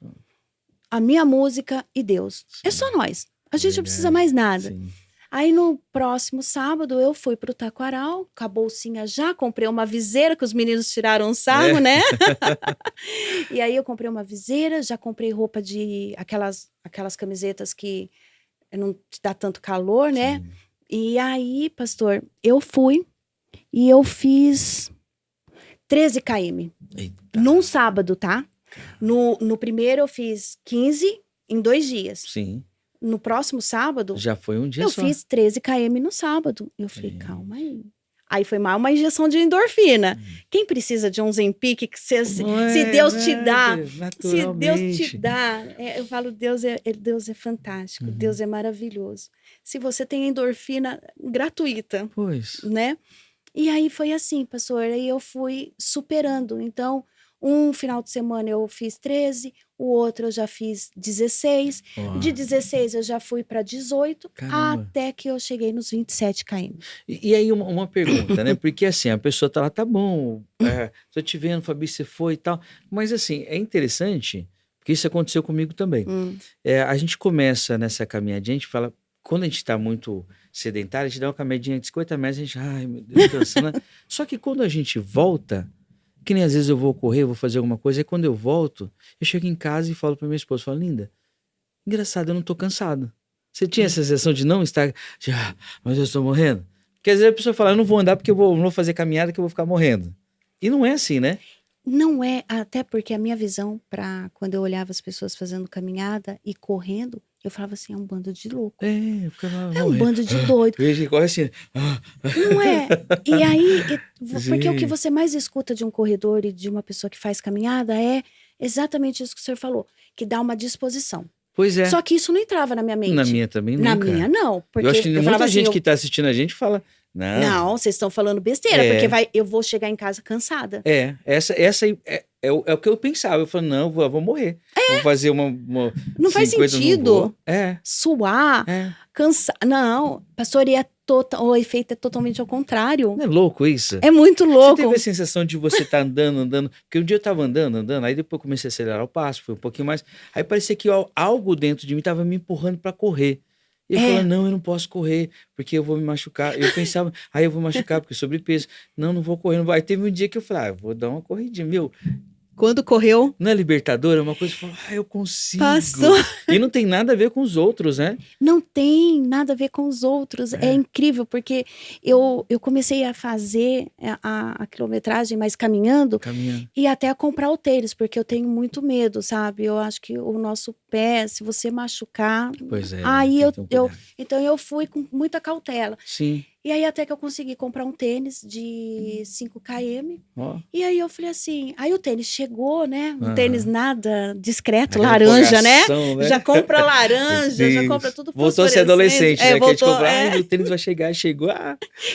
[SPEAKER 2] a minha música e Deus. É só nós. A gente não precisa mais nada.
[SPEAKER 1] Sim.
[SPEAKER 2] Aí no próximo sábado eu fui pro taquaral, com a bolsinha já, comprei uma viseira que os meninos tiraram um sarro, né? E aí eu comprei uma viseira, já comprei roupa de aquelas camisetas que não te dá tanto calor, né?
[SPEAKER 1] Sim.
[SPEAKER 2] E aí, pastor, eu fui e eu fiz 13 km.
[SPEAKER 1] Eita.
[SPEAKER 2] Num sábado, tá? No primeiro eu fiz 15 em 2 dias.
[SPEAKER 1] Sim.
[SPEAKER 2] No próximo sábado,
[SPEAKER 1] Já foi um dia
[SPEAKER 2] eu
[SPEAKER 1] só.
[SPEAKER 2] fiz 13 km no sábado. Eu falei, calma aí. Aí foi mais uma injeção de endorfina. Quem precisa de um Zempic que se Deus te dá, se Deus te dá, eu falo, Deus é fantástico, Deus é maravilhoso. Se você tem endorfina gratuita,
[SPEAKER 1] Pois.
[SPEAKER 2] né? E aí foi assim, pastor, aí eu fui superando. Então, um final de semana eu fiz 13, o outro eu já fiz 16. De 16 eu já fui para 18,
[SPEAKER 1] Caramba.
[SPEAKER 2] até que eu cheguei nos 27 km.
[SPEAKER 1] E aí uma pergunta, né? Porque assim, a pessoa tá lá, tá bom, tô te vendo, Fabi, você foi e tal. Mas assim, é interessante, porque isso aconteceu comigo também. A gente começa nessa caminhadinha, a gente fala, quando a gente tá muito sedentário, a gente dá uma caminhadinha de 50 metros, a gente, ai meu Deus, cansando. Só que quando a gente volta, que nem às vezes eu vou correr, vou fazer alguma coisa, e quando eu volto, eu chego em casa e falo pra minha esposa, falo, linda, engraçado, eu não tô cansado. Você tinha essa sensação de não estar, mas eu estou morrendo? Porque às vezes a pessoa fala, eu não vou andar porque eu não vou fazer caminhada que eu vou ficar morrendo. E não é assim, né?
[SPEAKER 2] Não é, até porque a minha visão para quando eu olhava as pessoas fazendo caminhada e correndo, eu falava assim, é um bando de louco.
[SPEAKER 1] É, eu ficava
[SPEAKER 2] É um
[SPEAKER 1] morrendo.
[SPEAKER 2] bando de doido.
[SPEAKER 1] Eu gente corre assim.
[SPEAKER 2] Não é? E aí, porque o que
[SPEAKER 1] Gente.
[SPEAKER 2] você mais escuta de um corredor e de uma pessoa que faz caminhada é exatamente isso que o senhor falou, que dá uma disposição.
[SPEAKER 1] Pois é.
[SPEAKER 2] Só que isso não entrava na minha
[SPEAKER 1] Na
[SPEAKER 2] mente.
[SPEAKER 1] minha também
[SPEAKER 2] Na
[SPEAKER 1] nunca.
[SPEAKER 2] minha, não.
[SPEAKER 1] Eu
[SPEAKER 2] Porque
[SPEAKER 1] acho que
[SPEAKER 2] eu falava
[SPEAKER 1] muita
[SPEAKER 2] assim,
[SPEAKER 1] gente que tá assistindo a gente fala,
[SPEAKER 2] não, vocês estão falando besteira,
[SPEAKER 1] É.
[SPEAKER 2] porque eu vou chegar em casa cansada.
[SPEAKER 1] Essa aí é o que eu pensava. Eu falei, não, eu vou morrer. Vou fazer uma
[SPEAKER 2] Não faz
[SPEAKER 1] 50, não
[SPEAKER 2] sentido.
[SPEAKER 1] vou.
[SPEAKER 2] Suar, cansar. Não, pastor, o efeito é totalmente ao contrário.
[SPEAKER 1] Não é louco isso?
[SPEAKER 2] É muito
[SPEAKER 1] Você
[SPEAKER 2] louco.
[SPEAKER 1] teve a sensação de você estar andando, porque um dia eu tava andando, aí depois eu comecei a acelerar o passo, foi um pouquinho mais, aí parecia que algo dentro de mim tava me empurrando para correr. E eu falava, não, eu não posso correr, porque eu vou me machucar. Eu pensava, eu vou machucar, porque sobrepeso. Não vou correr, não vou. Aí teve um dia que eu falei, eu vou dar uma corridinha. Meu,
[SPEAKER 2] quando correu,
[SPEAKER 1] não é libertador, é uma coisa que fala, eu consigo.
[SPEAKER 2] pastor.
[SPEAKER 1] E não tem nada a ver com os outros, né?
[SPEAKER 2] Não tem nada a ver com os outros. É incrível, porque eu comecei a fazer a quilometragem, mas caminhando, e até a comprar o tênis, porque eu tenho muito medo, sabe? Eu acho que o nosso pé, se você machucar...
[SPEAKER 1] Pois é.
[SPEAKER 2] Aí então eu fui com muita cautela.
[SPEAKER 1] Sim.
[SPEAKER 2] E aí até que eu consegui comprar um tênis de 5 km.
[SPEAKER 1] Oh.
[SPEAKER 2] E aí eu falei assim, aí o tênis chegou, né? Um tênis nada discreto,
[SPEAKER 1] Aquela
[SPEAKER 2] laranja, né?
[SPEAKER 1] né?
[SPEAKER 2] Já compra laranja, já compra tudo
[SPEAKER 1] voltou a ser adolescente, né?
[SPEAKER 2] Voltou,
[SPEAKER 1] que a gente compra, o tênis vai chegar, chegou.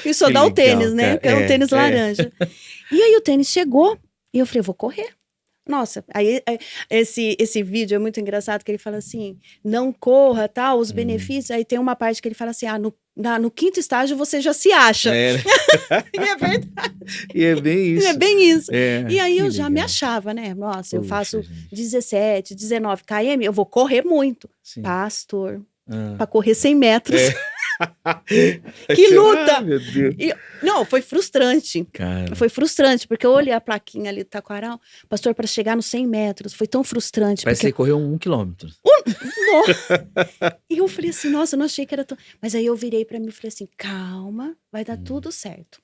[SPEAKER 2] E só dá o tênis, né? Que é um tênis laranja. E aí o tênis chegou e eu falei, vou correr. Nossa, aí esse vídeo é muito engraçado, que ele fala assim, não corra, tal, os benefícios, aí tem uma parte que ele fala assim, no 5º estágio você já se acha. E é verdade.
[SPEAKER 1] E é bem isso.
[SPEAKER 2] É bem isso. E aí eu
[SPEAKER 1] legal.
[SPEAKER 2] já me achava, né? Nossa, eu faço 17, 19 km, eu vou correr muito. Sim. Pastor, para correr 100 metros. Que luta!
[SPEAKER 1] Meu Deus.
[SPEAKER 2] Não, foi frustrante.
[SPEAKER 1] Cara.
[SPEAKER 2] Foi frustrante, porque eu olhei a plaquinha ali do Taquaral, pastor, para chegar nos 100 metros, foi tão frustrante.
[SPEAKER 1] Parece que você correu 1 quilômetro.
[SPEAKER 2] E eu falei assim, nossa, eu não achei que era tão... Mas aí eu virei para mim e falei assim, calma, vai dar tudo certo.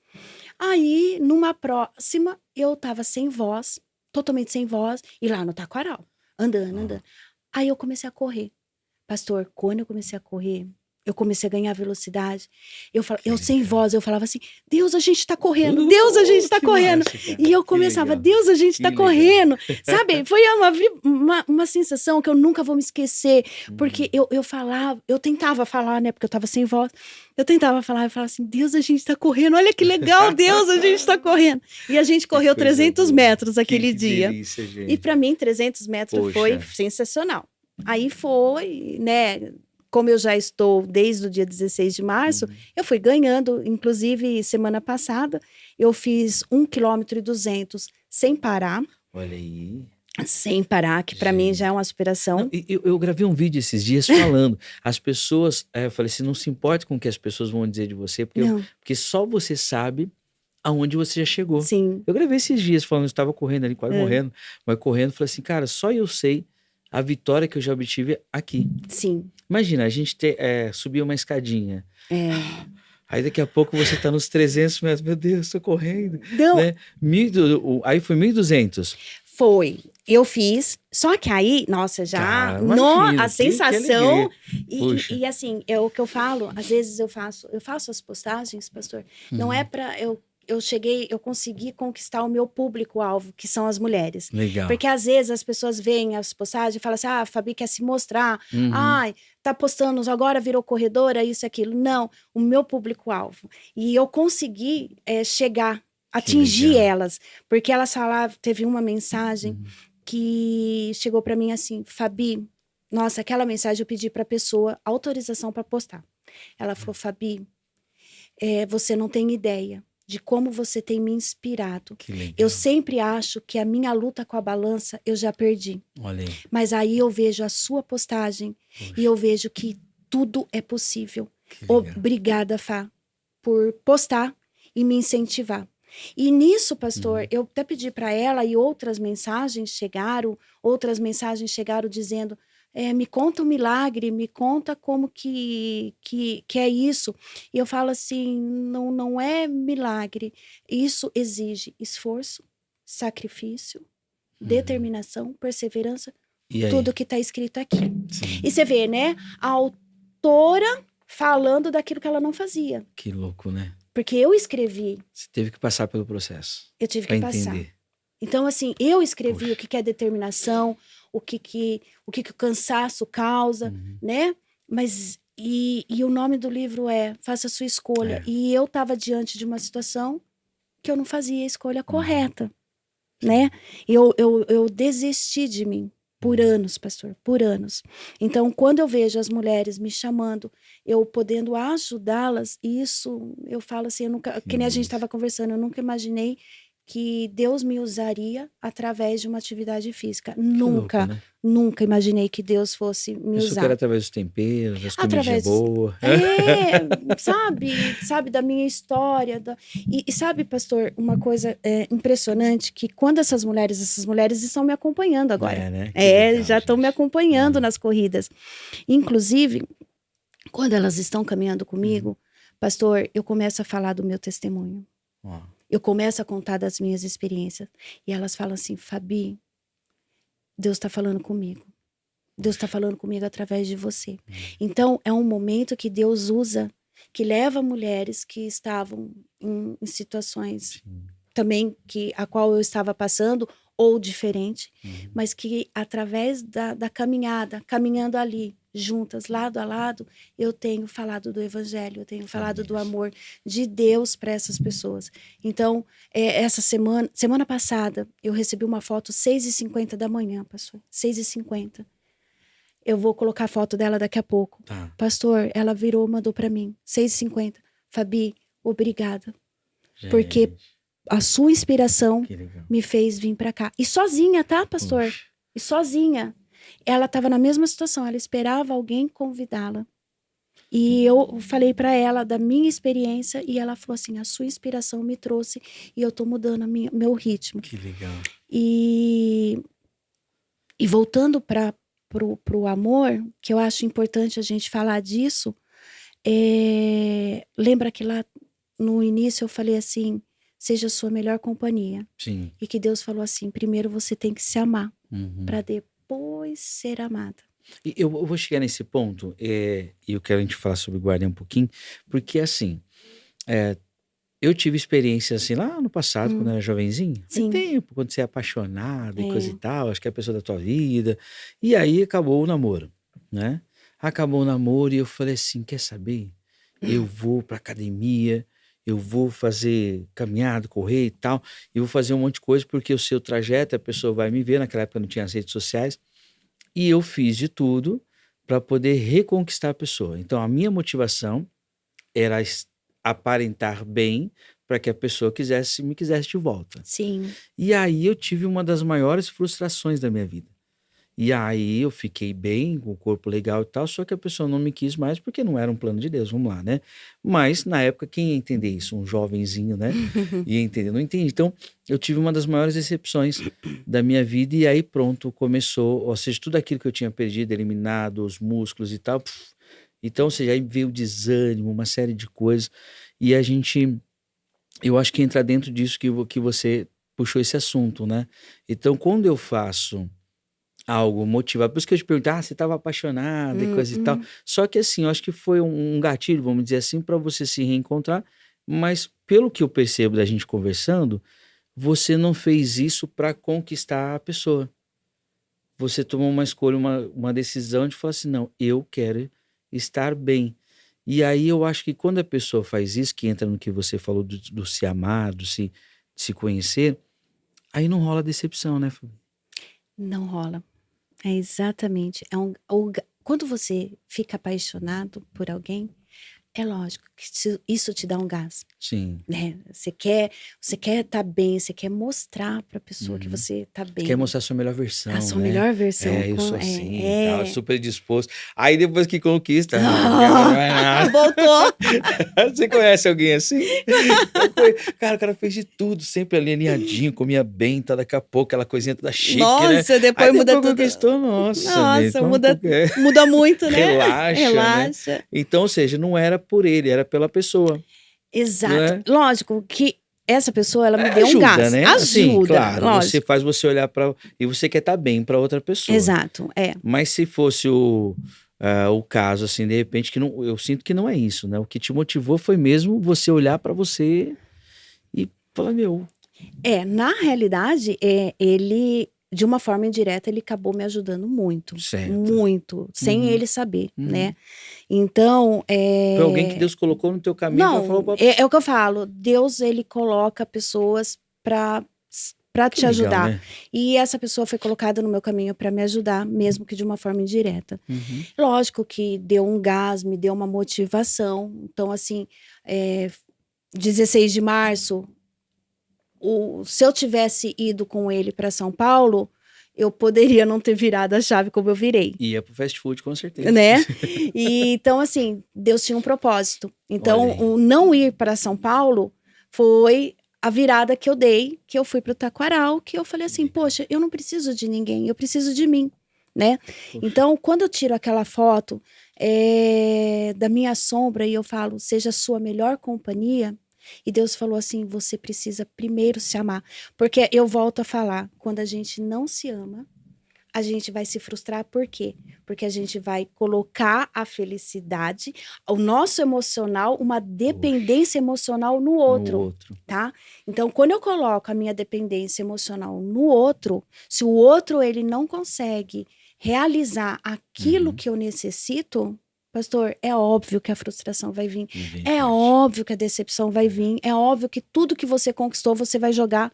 [SPEAKER 2] Aí, numa próxima, eu tava sem voz, totalmente sem voz, e lá no Taquaral, andando. Aí eu comecei a correr. Pastor, quando eu comecei a correr, eu comecei a ganhar velocidade. Eu sem voz, eu falava assim, Deus, a gente tá correndo, Deus, a gente tá correndo.
[SPEAKER 1] Massa,
[SPEAKER 2] e eu começava, Deus, a gente tá correndo. Sabe? Foi uma sensação que eu nunca vou me esquecer, porque eu falava, eu tentava falar, né, porque eu tava sem voz. Eu tentava falar, eu falava assim, Deus, a gente tá correndo, olha que legal, Deus, a gente tá correndo. E a gente correu 300 metros aquele dia.
[SPEAKER 1] Delícia, gente.
[SPEAKER 2] E para mim, 300 metros foi sensacional. Aí foi, né... Como eu já estou desde o dia 16 de março, eu fui ganhando. Inclusive, semana passada, eu fiz 1,2 km sem parar.
[SPEAKER 1] Olha aí.
[SPEAKER 2] Sem parar, que para mim já é uma superação.
[SPEAKER 1] Não, eu gravei um vídeo esses dias falando. As pessoas, eu falei assim, não se importe com o que as pessoas vão dizer de você, porque só você sabe aonde você já chegou.
[SPEAKER 2] Sim.
[SPEAKER 1] Eu gravei esses dias falando, eu estava correndo ali, quase morrendo, mas correndo, falei assim, cara, só eu sei a vitória que eu já obtive aqui.
[SPEAKER 2] Sim.
[SPEAKER 1] Imagina, a gente subir uma escadinha. Aí daqui a pouco você tá nos 300 metros. Meu Deus, tô correndo.
[SPEAKER 2] Não.
[SPEAKER 1] Né? Aí foi 1.200.
[SPEAKER 2] Foi. Eu fiz. Só que aí, nossa, já...
[SPEAKER 1] Cara,
[SPEAKER 2] a sensação...
[SPEAKER 1] Que
[SPEAKER 2] e assim, é o que eu falo. Às vezes eu faço as postagens, pastor. Não é para... Eu consegui conquistar o meu público-alvo, que são as mulheres.
[SPEAKER 1] Legal.
[SPEAKER 2] Porque às vezes as pessoas veem as postagens e falam assim, a Fabi quer se mostrar. Ai, tá postando, agora virou corredora, isso e aquilo. Não, o meu público-alvo. E eu consegui chegar, atingir elas. Porque elas falavam, teve uma mensagem que chegou para mim assim, Fabi, nossa, aquela mensagem eu pedi para a pessoa autorização para postar. Ela falou, Fabi, você não tem ideia de como você tem me inspirado.
[SPEAKER 1] Que legal.
[SPEAKER 2] Eu sempre acho que a minha luta com a balança eu já perdi.
[SPEAKER 1] Olha aí.
[SPEAKER 2] Mas aí eu vejo a sua postagem e eu vejo que tudo é possível. Obrigada, Fá, por postar e me incentivar. E nisso, pastor, eu até pedi para ela e outras mensagens chegaram dizendo, me conta um milagre, me conta como que é isso. E eu falo assim, não é milagre, isso exige esforço, sacrifício, determinação, perseverança,
[SPEAKER 1] E aí?
[SPEAKER 2] tudo que está escrito aqui.
[SPEAKER 1] Sim.
[SPEAKER 2] E você vê, né? A autora falando daquilo que ela não fazia.
[SPEAKER 1] Que louco, né?
[SPEAKER 2] Porque eu escrevi,
[SPEAKER 1] Você teve que passar pelo processo
[SPEAKER 2] eu tive
[SPEAKER 1] para
[SPEAKER 2] que passar.
[SPEAKER 1] entender.
[SPEAKER 2] Então, assim, eu escrevi
[SPEAKER 1] Poxa.
[SPEAKER 2] o que é determinação, o que o cansaço causa, né? Mas, e o nome do livro é Faça a Sua Escolha.
[SPEAKER 1] É.
[SPEAKER 2] E eu estava diante de uma situação que eu não fazia a escolha correta, né? Eu desisti de mim por anos, pastor, por anos. Então, quando eu vejo as mulheres me chamando, eu podendo ajudá-las, isso eu falo assim, eu nunca, que nem a gente estava conversando, eu nunca imaginei que Deus me usaria através de uma atividade física. Nunca,
[SPEAKER 1] Louco, né?
[SPEAKER 2] nunca imaginei que Deus fosse me
[SPEAKER 1] Isso que
[SPEAKER 2] usar.
[SPEAKER 1] era através dos temperos, das comidinhas
[SPEAKER 2] Através
[SPEAKER 1] boas.
[SPEAKER 2] sabe da minha história. E sabe, pastor, uma coisa impressionante, que quando essas mulheres estão me acompanhando agora.
[SPEAKER 1] É, né? Que legal,
[SPEAKER 2] Já estão me
[SPEAKER 1] gente.
[SPEAKER 2] acompanhando nas corridas. Inclusive, quando elas estão caminhando comigo, pastor, eu começo a falar do meu testemunho.
[SPEAKER 1] Ó.
[SPEAKER 2] Eu começo a contar das minhas experiências. E elas falam assim, Fabi, Deus está falando comigo. Deus está falando comigo através de você. Então, é um momento que Deus usa, que leva mulheres que estavam em situações também a qual eu estava passando, ou diferente, mas que através da caminhada, caminhando ali, juntas, lado a lado, eu tenho falado do evangelho, eu tenho falado do amor de Deus para essas pessoas. Então, essa semana passada, eu recebi uma foto 6h50 da manhã, pastor, 6h50. Eu vou colocar a foto dela daqui a pouco.
[SPEAKER 1] Tá.
[SPEAKER 2] Pastor, ela virou, mandou para mim, 6h50. Fabi, obrigada.
[SPEAKER 1] Gente,
[SPEAKER 2] Porque a sua inspiração
[SPEAKER 1] que legal.
[SPEAKER 2] me fez vir para cá. E sozinha, tá, pastor?
[SPEAKER 1] Puxa.
[SPEAKER 2] E sozinha. Ela estava na mesma situação, ela esperava alguém convidá-la. E eu falei para ela da minha experiência e ela falou assim, a sua inspiração me trouxe e eu tô mudando meu ritmo.
[SPEAKER 1] Que legal.
[SPEAKER 2] E voltando pro amor, que eu acho importante a gente falar disso, lembra que lá no início eu falei assim, seja a sua melhor companhia.
[SPEAKER 1] Sim.
[SPEAKER 2] E que Deus falou assim, primeiro você tem que se amar, para depois ser amada.
[SPEAKER 1] E eu vou chegar nesse ponto, e eu quero a gente falar sobre guarda um pouquinho, porque assim, eu tive experiência assim lá no passado, quando eu era jovenzinho.
[SPEAKER 2] Sim.
[SPEAKER 1] Faz tempo, quando você é apaixonado e coisa e tal, acho que é a pessoa da tua vida. E aí acabou o namoro, né? Acabou o namoro e eu falei assim, quer saber? Eu vou pra academia, eu vou fazer caminhada, correr e tal, eu vou fazer um monte de coisa, porque o seu trajeto, a pessoa vai me ver, naquela época não tinha as redes sociais, e eu fiz de tudo para poder reconquistar a pessoa. Então a minha motivação era aparentar bem para que a pessoa me quisesse de volta.
[SPEAKER 2] Sim.
[SPEAKER 1] E aí eu tive uma das maiores frustrações da minha vida. E aí eu fiquei bem, com o corpo legal e tal, só que a pessoa não me quis mais porque não era um plano de Deus, vamos lá, né? Mas na época quem ia entender isso? Um jovenzinho, né? Ia entender, não entendi. Então eu tive uma das maiores decepções da minha vida e aí pronto, começou, ou seja, tudo aquilo que eu tinha perdido, eliminado, os músculos e tal, então, ou seja, aí veio o desânimo, uma série de coisas, e eu acho que entra dentro disso que você puxou esse assunto, né? Então, quando eu faço algo motivado, por isso que eu te pergunto, você estava apaixonada e coisa e tal, só que assim, eu acho que foi um gatilho, vamos dizer assim, para você se reencontrar, mas pelo que eu percebo da gente conversando, você não fez isso para conquistar a pessoa. Você tomou uma escolha, uma decisão de falar assim, não, eu quero estar bem. E aí eu acho que quando a pessoa faz isso, que entra no que você falou do se amar, de se conhecer, aí não rola decepção, né, Fabi?
[SPEAKER 2] Não rola. É exatamente. Quando você fica apaixonado por alguém, é lógico que isso te dá um gás.
[SPEAKER 1] Sim.
[SPEAKER 2] Né? Você quer estar bem, você quer mostrar para a pessoa que você está bem.
[SPEAKER 1] Quer mostrar a sua melhor versão,
[SPEAKER 2] a sua
[SPEAKER 1] né?
[SPEAKER 2] melhor versão.
[SPEAKER 1] Eu sou assim, tal, super disposto. Aí depois que conquista,
[SPEAKER 2] voltou.
[SPEAKER 1] Você conhece alguém assim? Cara, o cara fez de tudo, sempre ali alinhadinho, comia bem, tá, daqui a pouco aquela coisinha toda chique, né?
[SPEAKER 2] Nossa, depois muda tudo.
[SPEAKER 1] Conquistou, nossa,
[SPEAKER 2] muda muito, né?
[SPEAKER 1] Relaxa. Né? Então, ou seja, não era por ele, era pela pessoa.
[SPEAKER 2] Exato. Lógico que essa pessoa, ela me deu um
[SPEAKER 1] Ajuda,
[SPEAKER 2] gás.
[SPEAKER 1] né? Assim,
[SPEAKER 2] Ajuda,
[SPEAKER 1] claro, você
[SPEAKER 2] lógico.
[SPEAKER 1] faz você olhar para e você quer estar bem para outra pessoa.
[SPEAKER 2] Exato, é.
[SPEAKER 1] Mas se fosse o caso, assim, de repente, que não, eu sinto que não é isso, né? O que te motivou foi mesmo você olhar para você e falar, meu,
[SPEAKER 2] Na realidade, ele, de uma forma indireta, ele acabou me ajudando muito.
[SPEAKER 1] certo.
[SPEAKER 2] Muito, sem
[SPEAKER 1] Uhum,
[SPEAKER 2] ele saber,
[SPEAKER 1] uhum.
[SPEAKER 2] né? Então,
[SPEAKER 1] Foi alguém que Deus colocou no teu caminho para falar,
[SPEAKER 2] não,
[SPEAKER 1] opa,
[SPEAKER 2] é o que eu falo. Deus, ele coloca pessoas para
[SPEAKER 1] que
[SPEAKER 2] te
[SPEAKER 1] legal,
[SPEAKER 2] ajudar.
[SPEAKER 1] né?
[SPEAKER 2] E essa pessoa foi colocada no meu caminho para me ajudar, mesmo que de uma forma indireta.
[SPEAKER 1] Uhum.
[SPEAKER 2] Lógico que deu um gás, me deu uma motivação. Então, assim, 16 de março, se eu tivesse ido com ele para São Paulo, eu poderia não ter virado a chave como eu virei.
[SPEAKER 1] Ia pro fast food, com certeza.
[SPEAKER 2] Né? E, então, assim, Deus tinha um propósito. Então,
[SPEAKER 1] Olha aí.
[SPEAKER 2] o não ir para São Paulo foi a virada que eu dei, que eu fui para o Taquaral, que eu falei assim, poxa, eu não preciso de ninguém, eu preciso de mim, né?
[SPEAKER 1] Poxa.
[SPEAKER 2] Então, quando eu tiro aquela foto da minha sombra e eu falo, seja a sua melhor companhia, e Deus falou assim, você precisa primeiro se amar. Porque eu volto a falar, quando a gente não se ama, a gente vai se frustrar, por quê? Porque a gente vai colocar a felicidade, o nosso emocional, uma dependência emocional no outro,
[SPEAKER 1] No outro.
[SPEAKER 2] tá? Então, quando eu coloco a minha dependência emocional no outro, se o outro ele não consegue realizar aquilo que eu necessito, pastor, é óbvio que a frustração vai vir,
[SPEAKER 1] Vem
[SPEAKER 2] é
[SPEAKER 1] forte.
[SPEAKER 2] óbvio que a decepção vai vir, é óbvio que tudo que você conquistou você vai jogar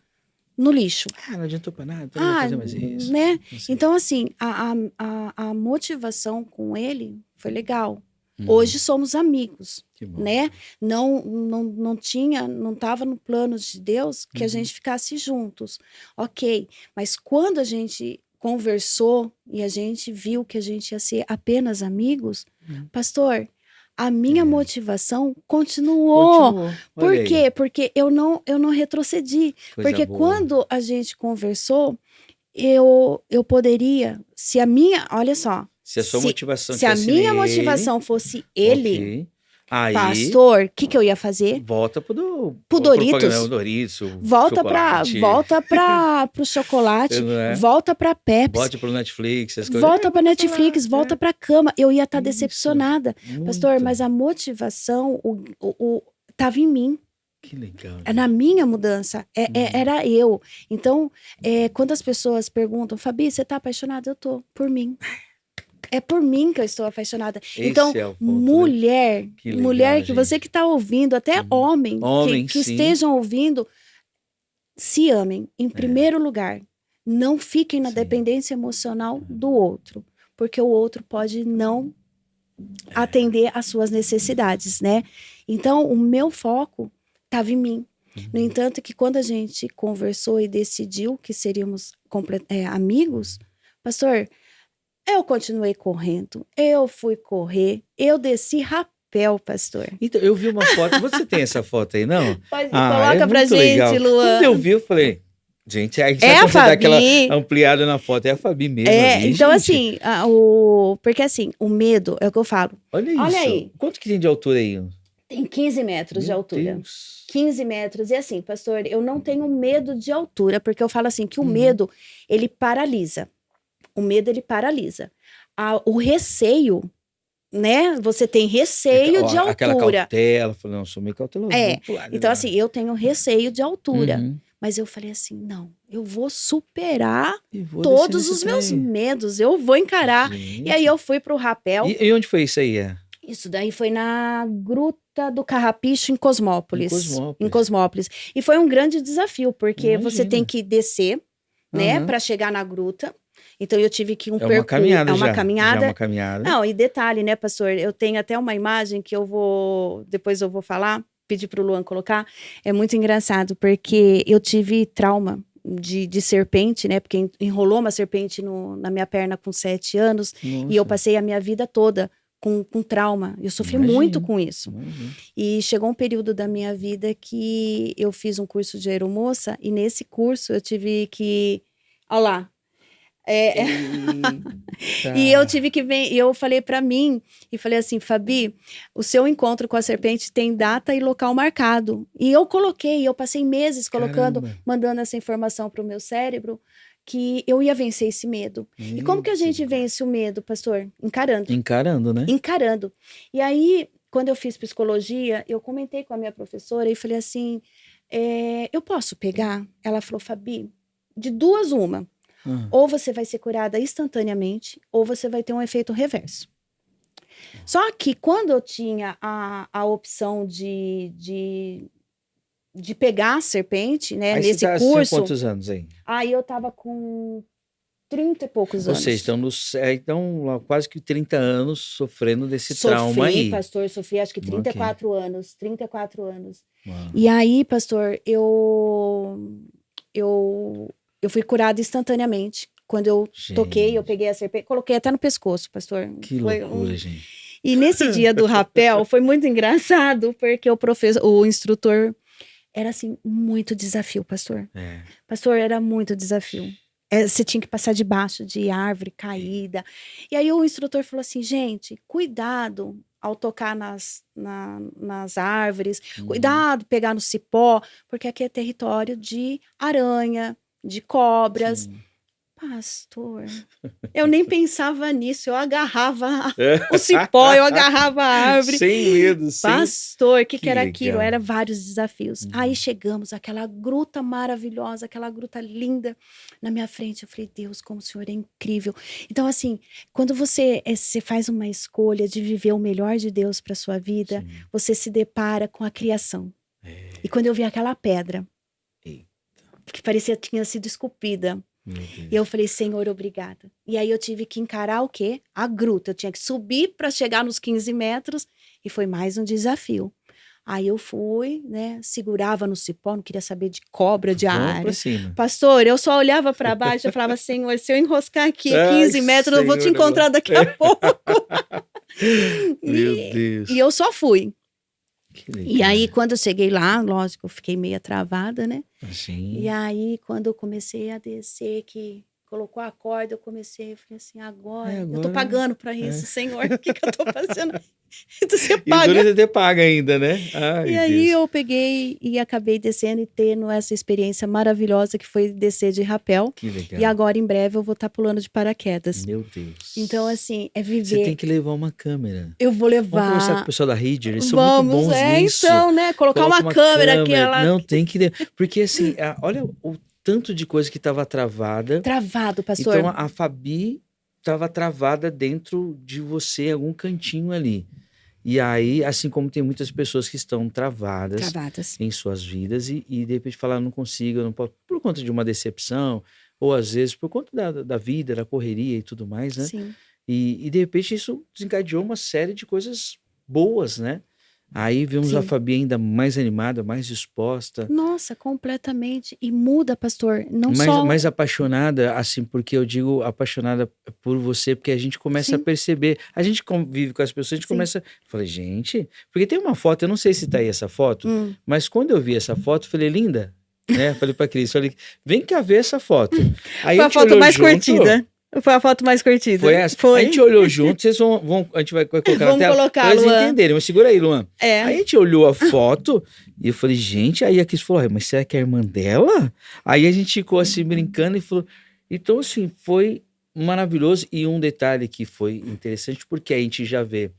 [SPEAKER 2] no lixo.
[SPEAKER 1] Ah, não adiantou pra nada, então não vou fazer mais isso.
[SPEAKER 2] Né?
[SPEAKER 1] Não sei.
[SPEAKER 2] Então, assim, a motivação com ele foi legal.
[SPEAKER 1] Uhum.
[SPEAKER 2] Hoje somos amigos,
[SPEAKER 1] Que bom.
[SPEAKER 2] né? Não estava no plano de Deus que a gente ficasse juntos. Ok, mas quando a gente conversou e a gente viu que a gente ia ser apenas amigos, pastor, a minha motivação continuou.
[SPEAKER 1] Continuou. Olha
[SPEAKER 2] Por
[SPEAKER 1] aí.
[SPEAKER 2] quê? Porque eu não retrocedi.
[SPEAKER 1] Coisa
[SPEAKER 2] Porque
[SPEAKER 1] boa.
[SPEAKER 2] quando a gente conversou, eu poderia, se a minha, olha só,
[SPEAKER 1] Se a sua motivação
[SPEAKER 2] se a
[SPEAKER 1] tivesse
[SPEAKER 2] minha
[SPEAKER 1] nele,
[SPEAKER 2] motivação fosse ele,
[SPEAKER 1] ok. Aí,
[SPEAKER 2] pastor, o que eu ia fazer?
[SPEAKER 1] volta pro
[SPEAKER 2] Doritos.
[SPEAKER 1] programa Doritos, o
[SPEAKER 2] Volta
[SPEAKER 1] chocolate.
[SPEAKER 2] pro chocolate,
[SPEAKER 1] Não é?
[SPEAKER 2] volta pra Pepsi,
[SPEAKER 1] Bote pro Netflix, essas coisas.
[SPEAKER 2] volta pra Netflix, volta pra cama. Eu ia estar
[SPEAKER 1] Isso.
[SPEAKER 2] decepcionada. Pastor,
[SPEAKER 1] Muito.
[SPEAKER 2] mas a motivação tava em mim.
[SPEAKER 1] Que legal.
[SPEAKER 2] É na minha mudança, era eu. Então, quando as pessoas perguntam, Fabi, você tá apaixonada? Eu tô, por mim. É por mim que eu estou apaixonada.
[SPEAKER 1] Esse
[SPEAKER 2] Então,
[SPEAKER 1] é o ponto,
[SPEAKER 2] mulher,
[SPEAKER 1] né? Que legal,
[SPEAKER 2] mulher que
[SPEAKER 1] gente.
[SPEAKER 2] você que está ouvindo, até homem,
[SPEAKER 1] Homem,
[SPEAKER 2] que
[SPEAKER 1] sim.
[SPEAKER 2] estejam ouvindo, se amem. Em primeiro lugar, não fiquem na
[SPEAKER 1] Sim.
[SPEAKER 2] dependência emocional do outro, porque o outro pode não atender às suas necessidades, né? Então, o meu foco estava em mim. No entanto, que quando a gente conversou e decidiu que seríamos amigos, pastor, eu continuei correndo, eu fui correr, eu desci rapel, pastor.
[SPEAKER 1] Então, eu vi uma foto, você tem essa foto aí, não?
[SPEAKER 2] Coloca pra
[SPEAKER 1] muito
[SPEAKER 2] gente,
[SPEAKER 1] legal.
[SPEAKER 2] Luan.
[SPEAKER 1] Quando eu vi, eu falei, gente, aí
[SPEAKER 2] É
[SPEAKER 1] quando
[SPEAKER 2] a
[SPEAKER 1] você dá aquela
[SPEAKER 2] Fabi.
[SPEAKER 1] ampliada na foto, é a Fabi mesmo ali,
[SPEAKER 2] Então,
[SPEAKER 1] gente.
[SPEAKER 2] assim, porque assim, o medo, é o que eu falo,
[SPEAKER 1] Olha isso.
[SPEAKER 2] olha aí.
[SPEAKER 1] Quanto que tem de altura aí?
[SPEAKER 2] Tem 15 metros de
[SPEAKER 1] Meu
[SPEAKER 2] altura.
[SPEAKER 1] Deus.
[SPEAKER 2] 15 metros. E assim, pastor, eu não tenho medo de altura, porque eu falo assim, que o medo, ele paralisa. O medo, ele paralisa. O receio, né? Você tem receio de altura.
[SPEAKER 1] Aquela cautela, falei, não, sou meio cauteloso. vou pular,
[SPEAKER 2] Então
[SPEAKER 1] né?
[SPEAKER 2] assim, eu tenho receio de altura.
[SPEAKER 1] Uhum.
[SPEAKER 2] Mas eu falei assim, não, eu vou superar
[SPEAKER 1] E vou
[SPEAKER 2] todos
[SPEAKER 1] descer
[SPEAKER 2] os
[SPEAKER 1] nesse
[SPEAKER 2] meus
[SPEAKER 1] trem.
[SPEAKER 2] medos, eu vou encarar.
[SPEAKER 1] Gente.
[SPEAKER 2] E aí eu fui pro rapel.
[SPEAKER 1] E onde foi isso aí?
[SPEAKER 2] Isso daí foi na Gruta do Carrapicho, em Cosmópolis.
[SPEAKER 1] Em
[SPEAKER 2] Em Cosmópolis. E foi um grande desafio, porque você
[SPEAKER 1] Imagina.
[SPEAKER 2] tem que descer, né,
[SPEAKER 1] Aham.
[SPEAKER 2] para chegar na gruta. Então eu tive que
[SPEAKER 1] É uma caminhada
[SPEAKER 2] É uma
[SPEAKER 1] já.
[SPEAKER 2] caminhada.
[SPEAKER 1] Já é uma caminhada.
[SPEAKER 2] Não, e detalhe, né, pastor? Eu tenho até uma imagem que depois eu vou falar, pedir para o Luan colocar. É muito engraçado, porque eu tive trauma de serpente, né? Porque enrolou uma serpente na minha perna com 7 anos.
[SPEAKER 1] Nossa.
[SPEAKER 2] E eu passei a minha vida toda com trauma. Eu sofri
[SPEAKER 1] Imagino.
[SPEAKER 2] muito com isso.
[SPEAKER 1] Imagino.
[SPEAKER 2] E chegou um período da minha vida que eu fiz um curso de aeromoça. E nesse curso eu tive que... Olha lá. É, e eu tive que ver, e eu falei pra mim, e falei assim, Fabi, o seu encontro com a serpente tem data e local marcado. E eu coloquei, eu passei meses colocando,
[SPEAKER 1] Caramba.
[SPEAKER 2] mandando essa informação pro meu cérebro, que eu ia vencer esse medo. E como que a gente vence o medo, pastor? Encarando.
[SPEAKER 1] Encarando, né?
[SPEAKER 2] Encarando. E aí, quando eu fiz psicologia, eu comentei com a minha professora e falei assim, eu posso pegar? Ela falou, Fabi, de duas uma.
[SPEAKER 1] Ah,
[SPEAKER 2] Ou você vai ser curada instantaneamente, ou você vai ter um efeito reverso. Só que quando eu tinha a opção de pegar a serpente, né,
[SPEAKER 1] aí você
[SPEAKER 2] nesse
[SPEAKER 1] tinha
[SPEAKER 2] curso,
[SPEAKER 1] quantos anos aí?
[SPEAKER 2] aí eu tava com 30 e poucos
[SPEAKER 1] Ou
[SPEAKER 2] anos.
[SPEAKER 1] seja, então há quase que 30 anos sofrendo desse trauma
[SPEAKER 2] Sofri,
[SPEAKER 1] aí.
[SPEAKER 2] pastor, sofri acho que
[SPEAKER 1] Ok.
[SPEAKER 2] 34 anos, 34 anos.
[SPEAKER 1] Uau.
[SPEAKER 2] E aí, pastor, eu fui curada instantaneamente. Quando eu toquei, eu
[SPEAKER 1] Gente,
[SPEAKER 2] peguei a serpente, coloquei até no pescoço, pastor.
[SPEAKER 1] que
[SPEAKER 2] Foi
[SPEAKER 1] loucura, gente.
[SPEAKER 2] E nesse dia do rapel foi muito engraçado, porque o instrutor era assim, muito desafio, pastor.
[SPEAKER 1] É.
[SPEAKER 2] Pastor, era muito desafio. Você tinha que passar debaixo de árvore caída. E aí o instrutor falou assim, gente, cuidado ao tocar nas árvores, cuidado pegar no cipó, porque aqui é território de aranha, de cobras.
[SPEAKER 1] Sim.
[SPEAKER 2] Pastor, eu nem pensava nisso, eu agarrava
[SPEAKER 1] É.
[SPEAKER 2] o cipó, eu agarrava a árvore.
[SPEAKER 1] Sem medo, sem...
[SPEAKER 2] Pastor, o que
[SPEAKER 1] Que
[SPEAKER 2] era aquilo?
[SPEAKER 1] legal.
[SPEAKER 2] Era vários desafios. Aí chegamos àquela gruta maravilhosa, aquela gruta linda na minha frente. Eu falei, Deus, como o Senhor é incrível. Então, assim, quando você faz uma escolha de viver o melhor de Deus para sua vida,
[SPEAKER 1] Sim.
[SPEAKER 2] você se depara com a criação.
[SPEAKER 1] É.
[SPEAKER 2] E quando eu vi aquela pedra,
[SPEAKER 1] Eita,
[SPEAKER 2] que parecia que tinha sido esculpida,
[SPEAKER 1] meu Deus.
[SPEAKER 2] e eu falei, Senhor, obrigada. E aí eu tive que encarar o quê? A gruta. Eu tinha que subir para chegar nos 15 metros e foi mais um desafio. Aí eu fui, né, segurava no cipó, não queria saber de cobra, de
[SPEAKER 1] Vamos pra
[SPEAKER 2] área.
[SPEAKER 1] cima.
[SPEAKER 2] Pastor, eu só olhava para baixo e falava, Senhor, se eu enroscar aqui
[SPEAKER 1] Ai,
[SPEAKER 2] 15 metros, eu vou te
[SPEAKER 1] Senhor
[SPEAKER 2] encontrar daqui a pouco.
[SPEAKER 1] Meu
[SPEAKER 2] E,
[SPEAKER 1] Deus.
[SPEAKER 2] e eu só fui.
[SPEAKER 1] Que legal.
[SPEAKER 2] E aí, quando eu cheguei lá, lógico, eu fiquei meio travada, né?
[SPEAKER 1] Assim.
[SPEAKER 2] E aí, quando eu comecei a descer, que colocou a corda, eu falei assim, agora, eu tô
[SPEAKER 1] agora,
[SPEAKER 2] pagando pra isso, Senhor, o que eu tô fazendo? Então, você
[SPEAKER 1] E o
[SPEAKER 2] paga.
[SPEAKER 1] duro até paga ainda, né? Ai,
[SPEAKER 2] E aí
[SPEAKER 1] Deus.
[SPEAKER 2] eu peguei e acabei descendo e tendo essa experiência maravilhosa que foi descer de rapel.
[SPEAKER 1] Que legal.
[SPEAKER 2] E agora, em breve, eu vou estar pulando de paraquedas.
[SPEAKER 1] Meu Deus.
[SPEAKER 2] Então, assim, é viver.
[SPEAKER 1] Você tem que levar uma câmera.
[SPEAKER 2] Eu vou levar.
[SPEAKER 1] Vamos conversar com o pessoal da Reader, eles são muito bons nisso.
[SPEAKER 2] Então, né? Colocar
[SPEAKER 1] Coloca
[SPEAKER 2] uma câmera aqui, ela...
[SPEAKER 1] Não, tem que... Porque assim, olha o tanto de coisa que estava travada.
[SPEAKER 2] Travado, pastor.
[SPEAKER 1] Então a Fabi estava travada dentro de você, em algum cantinho ali. E aí, assim como tem muitas pessoas que estão travadas em suas vidas e de repente falar, não consigo, eu não posso, por conta de uma decepção, ou às vezes por conta da vida, da correria e tudo mais, né?
[SPEAKER 2] Sim.
[SPEAKER 1] E de repente isso desencadeou uma série de coisas boas, né? Aí vimos
[SPEAKER 2] Sim.
[SPEAKER 1] a Fabi ainda mais animada, mais disposta.
[SPEAKER 2] Nossa, completamente. E muda, pastor. Não só...
[SPEAKER 1] Mais apaixonada, assim, porque eu digo apaixonada por você, porque a gente começa a
[SPEAKER 2] Sim.
[SPEAKER 1] perceber. A gente convive com as pessoas, a gente
[SPEAKER 2] Sim.
[SPEAKER 1] começa... Falei, gente... Porque tem uma foto, eu não sei se tá aí essa foto, mas quando eu vi essa foto, eu falei, linda, né? Falei pra Cris, falei, vem cá ver essa foto. Aí
[SPEAKER 2] Foi a foto mais curtida. Foi a foto mais curtida.
[SPEAKER 1] Foi essa?
[SPEAKER 2] Foi.
[SPEAKER 1] A gente olhou junto, vocês vão a gente vai colocar na
[SPEAKER 2] Vamos
[SPEAKER 1] tela
[SPEAKER 2] colocar,
[SPEAKER 1] pra eles
[SPEAKER 2] Luan.
[SPEAKER 1] entenderem. Mas segura aí, Luan.
[SPEAKER 2] É.
[SPEAKER 1] Aí a gente olhou a foto e eu falei, gente, aí a Cris falou, mas será que é a irmã dela? Aí a gente ficou assim brincando e falou, então assim, foi maravilhoso. E um detalhe que foi interessante, porque a gente já vê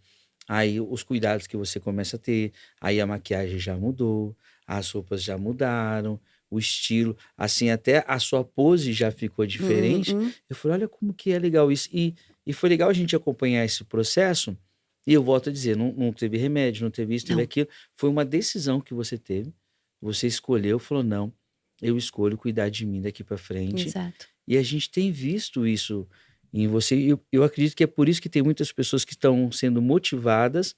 [SPEAKER 1] aí os cuidados que você começa a ter, aí a maquiagem já mudou, as roupas já mudaram, o estilo, assim, até a sua pose já ficou diferente. Eu falei, olha como que é legal isso. E foi legal a gente acompanhar esse processo. E eu volto a dizer, não teve remédio, não teve isso, teve aquilo. Foi uma decisão que você teve. Você escolheu, falou, não, eu escolho cuidar de mim daqui para frente.
[SPEAKER 2] Exato.
[SPEAKER 1] E a gente tem visto isso em você. Eu acredito que é por isso que tem muitas pessoas que estão sendo motivadas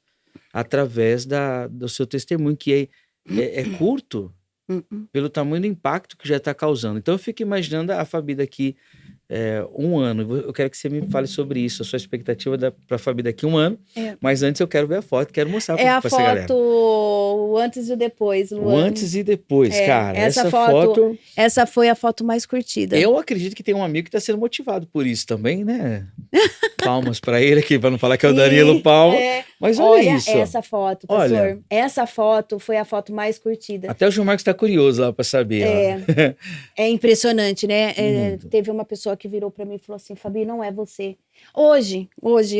[SPEAKER 1] através do seu testemunho, que é curto, pelo tamanho do impacto que já está causando. Então eu fico imaginando a Fabi daqui um ano. Eu quero que você me fale sobre isso, a sua expectativa para a Fabi daqui a um ano. Mas antes eu quero ver a foto, quero mostrar para essa galera.
[SPEAKER 2] É a foto o antes e o depois, Luan.
[SPEAKER 1] O antes e depois, cara. Essa foto...
[SPEAKER 2] Essa foi a foto mais curtida.
[SPEAKER 1] Eu acredito que tem um amigo que está sendo motivado por isso também, né? Palmas para ele aqui, para não falar que é o Danilo Palma. Mas olha isso.
[SPEAKER 2] Essa foto, pastor. Olha. Essa foto foi a foto mais curtida.
[SPEAKER 1] Até o João Marcos está curioso lá para saber.
[SPEAKER 2] É impressionante, né? Teve uma pessoa que virou para mim e falou assim, Fabi, não é você. Hoje,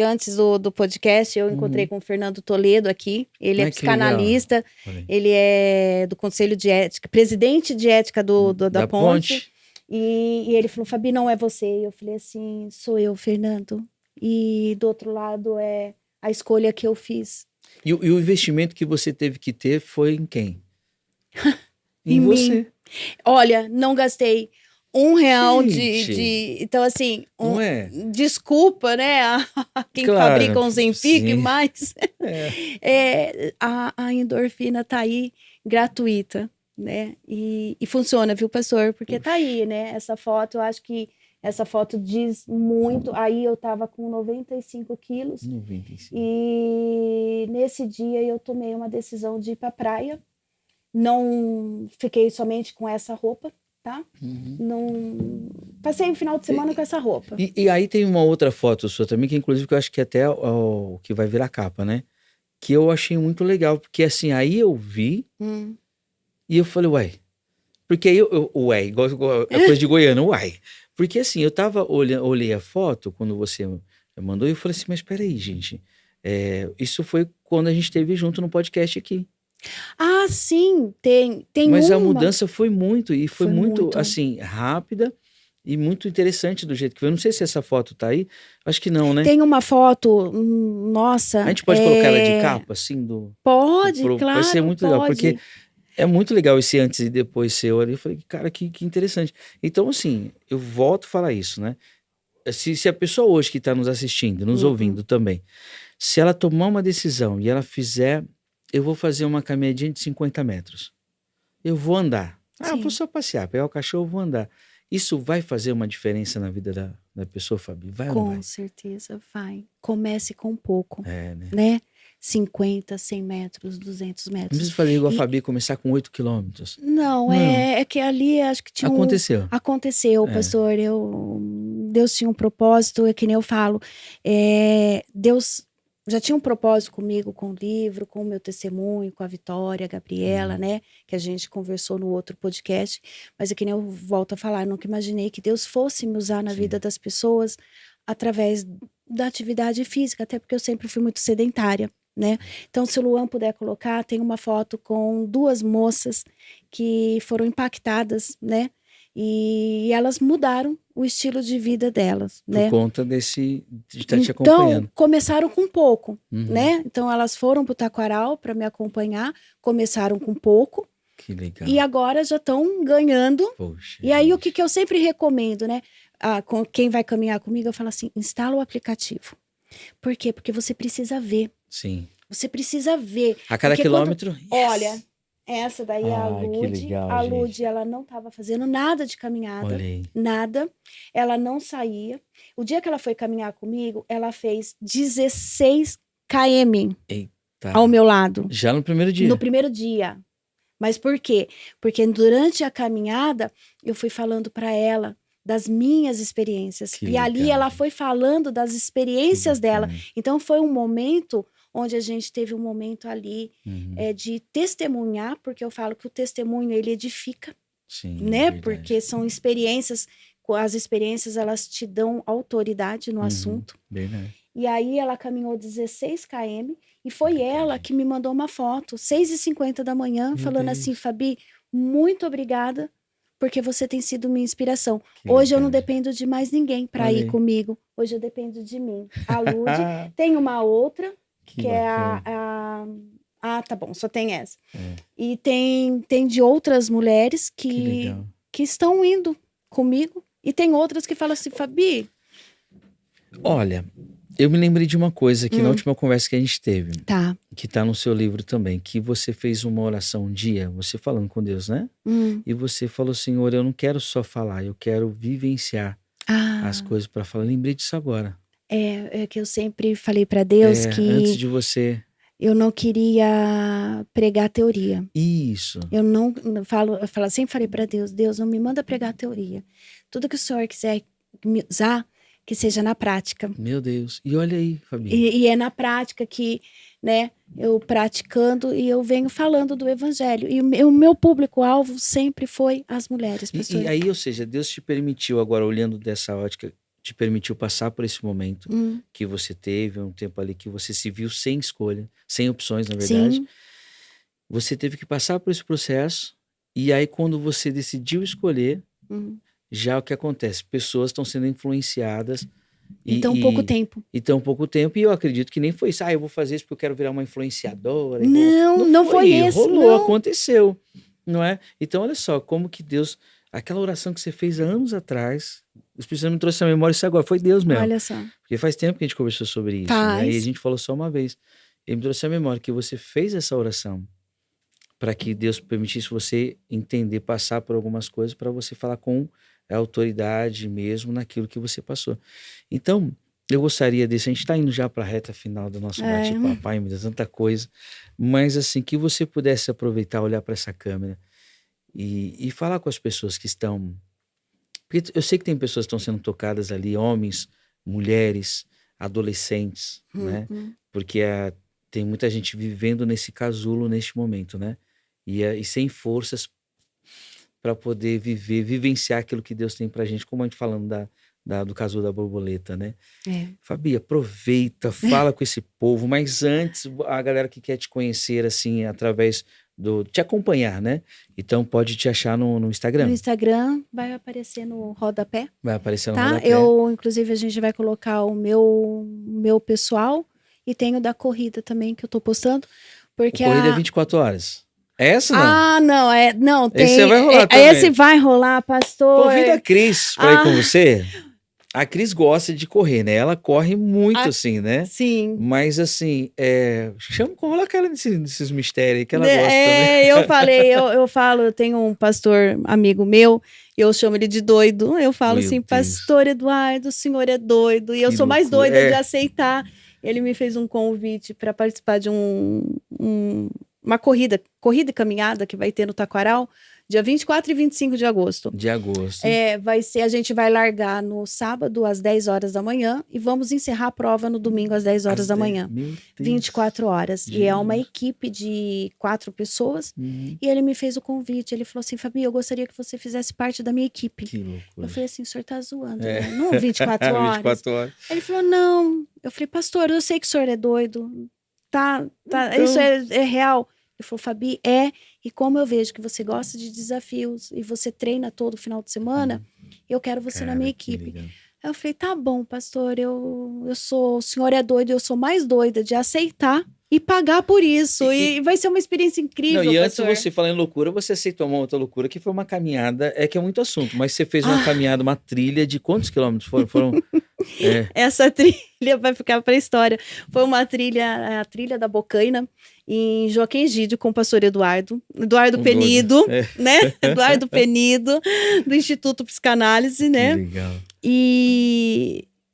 [SPEAKER 2] antes do podcast, eu encontrei com o Fernando Toledo aqui. Ele é psicanalista, ele é do Conselho de Ética, presidente de ética da Ponte. E ele falou, Fabi, não é você. E eu falei assim, sou eu, Fernando. E do outro lado é a escolha que eu fiz.
[SPEAKER 1] E o investimento que você teve que ter foi em quem?
[SPEAKER 2] Em você. Mim. Olha, não gastei R$1 Então, assim, desculpa, né? Quem fabrica um Ozempic, mas a endorfina tá aí gratuita, né? E funciona, viu, pastor? Porque tá aí, né? Essa foto, eu acho que essa foto diz muito. Aí eu tava com 95 quilos.
[SPEAKER 1] 95.
[SPEAKER 2] E nesse dia eu tomei uma decisão de ir pra praia. Não fiquei somente com essa roupa, tá? Não passei o final de semana com essa roupa.
[SPEAKER 1] E aí tem uma outra foto sua também, que inclusive que eu acho que até o que vai virar capa, né? Que eu achei muito legal, porque assim, aí eu vi e eu falei, uai. Porque aí igual a coisa de goiano, uai. Porque assim, eu olhei a foto quando você mandou e eu falei assim, mas peraí, gente. Isso foi quando a gente esteve junto no podcast aqui.
[SPEAKER 2] Ah, sim, tem
[SPEAKER 1] Mas a mudança foi muito, e foi muito, assim, rápida e muito interessante do jeito que foi. Eu não sei se essa foto tá aí, acho que não, né?
[SPEAKER 2] Tem uma foto, nossa...
[SPEAKER 1] A gente pode colocar ela de capa, assim?
[SPEAKER 2] Pode, claro,
[SPEAKER 1] vai ser muito legal, porque é muito legal esse antes e depois seu ali. Eu falei, cara, que interessante. Então, assim, eu volto a falar isso, né? Se a pessoa hoje que tá nos assistindo, nos ouvindo também, se ela tomar uma decisão e ela fizer... Eu vou fazer uma caminhadinha de 50 metros. Eu vou andar. Vou só passear, pegar o cachorro, vou andar. Isso vai fazer uma diferença na vida da pessoa, Fabi? Vai ou não vai?
[SPEAKER 2] Com certeza vai. Comece com pouco, né? 50, 100 metros, 200 metros. Não
[SPEAKER 1] precisa fazer igual a Fabi, começar com 8 quilômetros.
[SPEAKER 2] Não, é que ali acho que tinha Aconteceu, pastor. Deus tinha um propósito, é que nem eu falo. Deus... já tinha um propósito comigo, com o livro, com o meu testemunho, com a Vitória, a Gabriela, né? Que a gente conversou no outro podcast. Mas é que nem eu volto a falar, eu nunca imaginei que Deus fosse me usar na vida das pessoas através da atividade física, até porque eu sempre fui muito sedentária, né? Então, se o Luan puder colocar, tem uma foto com 2 moças que foram impactadas, né? E elas mudaram o estilo de vida delas, né?
[SPEAKER 1] Por conta de estar te acompanhando.
[SPEAKER 2] Então, começaram com pouco, né? Então, elas foram para o Taquaral para me acompanhar, começaram com pouco.
[SPEAKER 1] Que legal.
[SPEAKER 2] E agora já estão ganhando.
[SPEAKER 1] Poxa,
[SPEAKER 2] e aí, o que eu sempre recomendo, né? Com quem vai caminhar comigo, eu falo assim, instala o aplicativo. Por quê? Porque você precisa ver.
[SPEAKER 1] Sim.
[SPEAKER 2] Você precisa ver.
[SPEAKER 1] A cada quilômetro?
[SPEAKER 2] Olha... Essa daí é a Lud.
[SPEAKER 1] Legal,
[SPEAKER 2] a Lud, ela não estava fazendo nada de caminhada.
[SPEAKER 1] Olhei.
[SPEAKER 2] Nada. Ela não saía. O dia que ela foi caminhar comigo, ela fez 16 km ao meu lado.
[SPEAKER 1] Já no primeiro dia?
[SPEAKER 2] No primeiro dia. Mas por quê? Porque durante a caminhada, eu fui falando para ela das minhas experiências.
[SPEAKER 1] Que
[SPEAKER 2] e ali
[SPEAKER 1] legal.
[SPEAKER 2] ela foi falando das experiências dela. Então foi um momento... onde a gente teve um momento ali de testemunhar, porque eu falo que o testemunho, ele edifica, né? Verdade. Porque são experiências, as experiências, elas te dão autoridade no assunto.
[SPEAKER 1] Verdade.
[SPEAKER 2] E aí ela caminhou 16 km e foi ela que me mandou uma foto, 6h50 da manhã, falando assim, Fabi, muito obrigada, porque você tem sido minha inspiração. Hoje eu não dependo de mais ninguém para ir comigo, hoje eu dependo de mim. A Lud, tem uma outra, que é tá bom, só tem essa. E tem de outras mulheres que estão indo comigo. E tem outras que falam assim, Fabi...
[SPEAKER 1] Olha, eu me lembrei de uma coisa aqui na última conversa que a gente teve. Que tá no seu livro também. Que você fez uma oração um dia, você falando com Deus, né? E você falou, Senhor, eu não quero só falar, eu quero vivenciar as coisas para falar. Lembrei disso agora.
[SPEAKER 2] É que eu sempre falei para Deus
[SPEAKER 1] Antes
[SPEAKER 2] que
[SPEAKER 1] de você.
[SPEAKER 2] eu não queria pregar teoria.
[SPEAKER 1] Isso.
[SPEAKER 2] Eu sempre falei para Deus, Deus, não me manda pregar teoria. Tudo que o Senhor quiser me usar, que seja na prática.
[SPEAKER 1] Meu Deus. E olha aí, Fabi.
[SPEAKER 2] E é na prática que, né, eu praticando e eu venho falando do evangelho. E o meu público-alvo sempre foi as mulheres, pastor.
[SPEAKER 1] E aí, ou seja, Deus te permitiu, agora olhando dessa ótica, te permitiu passar por esse momento que você teve, um tempo ali que você se viu sem escolha, sem opções, na verdade.
[SPEAKER 2] Sim.
[SPEAKER 1] Você teve que passar por esse processo, e aí quando você decidiu escolher, já o que acontece? Pessoas estão sendo influenciadas.
[SPEAKER 2] E tão pouco tempo.
[SPEAKER 1] E tão pouco tempo, e eu acredito que nem foi isso. Eu vou fazer isso porque eu quero virar uma influenciadora.
[SPEAKER 2] Não foi isso.
[SPEAKER 1] Rolou,
[SPEAKER 2] não.
[SPEAKER 1] aconteceu, não é? Então, olha só, como que Deus... Aquela oração que você fez há anos atrás, o Espírito Santo me trouxe a memória isso agora, foi Deus mesmo.
[SPEAKER 2] Olha só.
[SPEAKER 1] Porque faz tempo que a gente conversou sobre isso, né? E a gente falou só uma vez. Ele me trouxe a memória que você fez essa oração para que Deus permitisse você entender, passar por algumas coisas, para você falar com a autoridade mesmo naquilo que você passou. Então, eu gostaria desse, a gente está indo já para a reta final do nosso bate-papo, ai, me dá tanta coisa, mas assim, que você pudesse aproveitar, olhar para essa câmera e falar com as pessoas que estão... Porque eu sei que tem pessoas que estão sendo tocadas ali, homens, mulheres, adolescentes, né? Porque tem muita gente vivendo nesse casulo neste momento, né? E sem forças para poder vivenciar aquilo que Deus tem pra gente, como a gente falando do casulo da borboleta, né? Fabi, aproveita, fala com esse povo, mas antes, a galera que quer te conhecer, assim, através te acompanhar, né? Então pode te achar no Instagram.
[SPEAKER 2] No Instagram vai aparecer no rodapé.
[SPEAKER 1] Vai aparecer no rodapé.
[SPEAKER 2] Inclusive, a gente vai colocar o meu pessoal e tem o da corrida também, que eu tô postando. Porque
[SPEAKER 1] corrida é 24 horas. Essa não?
[SPEAKER 2] Não, tem.
[SPEAKER 1] Esse vai rolar também.
[SPEAKER 2] Esse vai rolar, pastor.
[SPEAKER 1] Convida a Cris pra ir com você. A Cris gosta de correr, né? Ela corre muito, assim, né?
[SPEAKER 2] Sim.
[SPEAKER 1] Mas, assim, coloca ela nesses mistérios aí que ela gosta também.
[SPEAKER 2] Eu falo, eu tenho um pastor amigo meu, eu chamo ele de doido. Eu falo assim, pastor Eduardo, o senhor é doido. E eu sou mais doida de aceitar. Ele me fez um convite para participar de uma corrida e caminhada que vai ter no Taquaral, dia 24 e 25 de agosto. A gente vai largar no sábado às 10 horas da manhã e vamos encerrar a prova no domingo às 10 horas da manhã. 24 horas. Jesus. E é uma equipe de 4 pessoas. E ele me fez o convite. Ele falou assim, Fabi, eu gostaria que você fizesse parte da minha equipe.
[SPEAKER 1] Que loucura.
[SPEAKER 2] Eu falei assim, o senhor tá zoando, né? Não 24 horas.
[SPEAKER 1] 24 horas.
[SPEAKER 2] Ele falou, não. Eu falei, pastor, eu sei que o senhor é doido. Então... Isso é real. Ele falou, Fabi, e como eu vejo que você gosta de desafios e você treina todo final de semana, eu quero você na minha equipe. Aí eu falei, tá bom, pastor, o senhor é doido, eu sou mais doida de aceitar e pagar por isso. E vai ser uma experiência incrível,
[SPEAKER 1] não, e
[SPEAKER 2] pastor.
[SPEAKER 1] Antes você falar em loucura, você aceitou uma outra loucura, que foi uma caminhada, que é muito assunto, mas você fez uma caminhada, uma trilha de quantos quilômetros foram?
[SPEAKER 2] Essa trilha vai ficar para a história. Foi uma trilha, a trilha da Bocaina, em Joaquim Egídio, com o pastor Eduardo Penido, né? Eduardo Penido, do Instituto Psicanálise, né?
[SPEAKER 1] Que legal.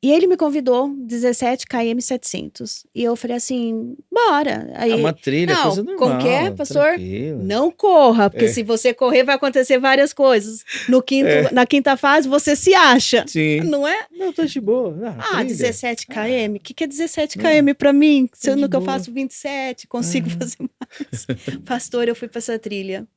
[SPEAKER 2] E ele me convidou, 17 km 700. E eu falei assim, bora. Aí,
[SPEAKER 1] uma trilha, coisa normal.
[SPEAKER 2] Como que é, pastor?
[SPEAKER 1] Tranquilo.
[SPEAKER 2] Não corra, porque se você correr vai acontecer várias coisas. Na quinta fase você se acha.
[SPEAKER 1] Sim.
[SPEAKER 2] Não é?
[SPEAKER 1] Não, tô de boa.
[SPEAKER 2] 17 km? O que é 17 km pra mim? Sendo que eu faço 27, consigo fazer mais. Pastor, eu fui pra essa trilha.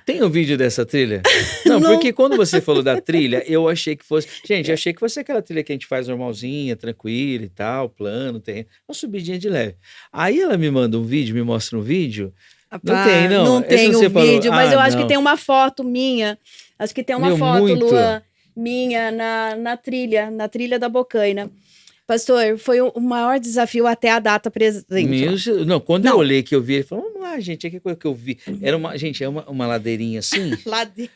[SPEAKER 1] Tem um vídeo dessa trilha? Não, porque quando você falou da trilha, eu achei que fosse... Gente, eu achei que fosse aquela trilha que a gente faz normalzinha, tranquila e tal, plano, tem uma subidinha de leve. Aí ela me manda um vídeo, me mostra um vídeo. Não tem, não.
[SPEAKER 2] Não tem o vídeo, mas eu acho que tem uma foto minha. Acho que tem uma foto, Luan, minha na trilha da Bocaina. Pastor, foi o maior desafio até a data presente.
[SPEAKER 1] Quando eu olhei que eu vi, ele falou, vamos lá, gente, é que coisa que eu vi. Era uma ladeirinha assim.
[SPEAKER 2] Ladeira.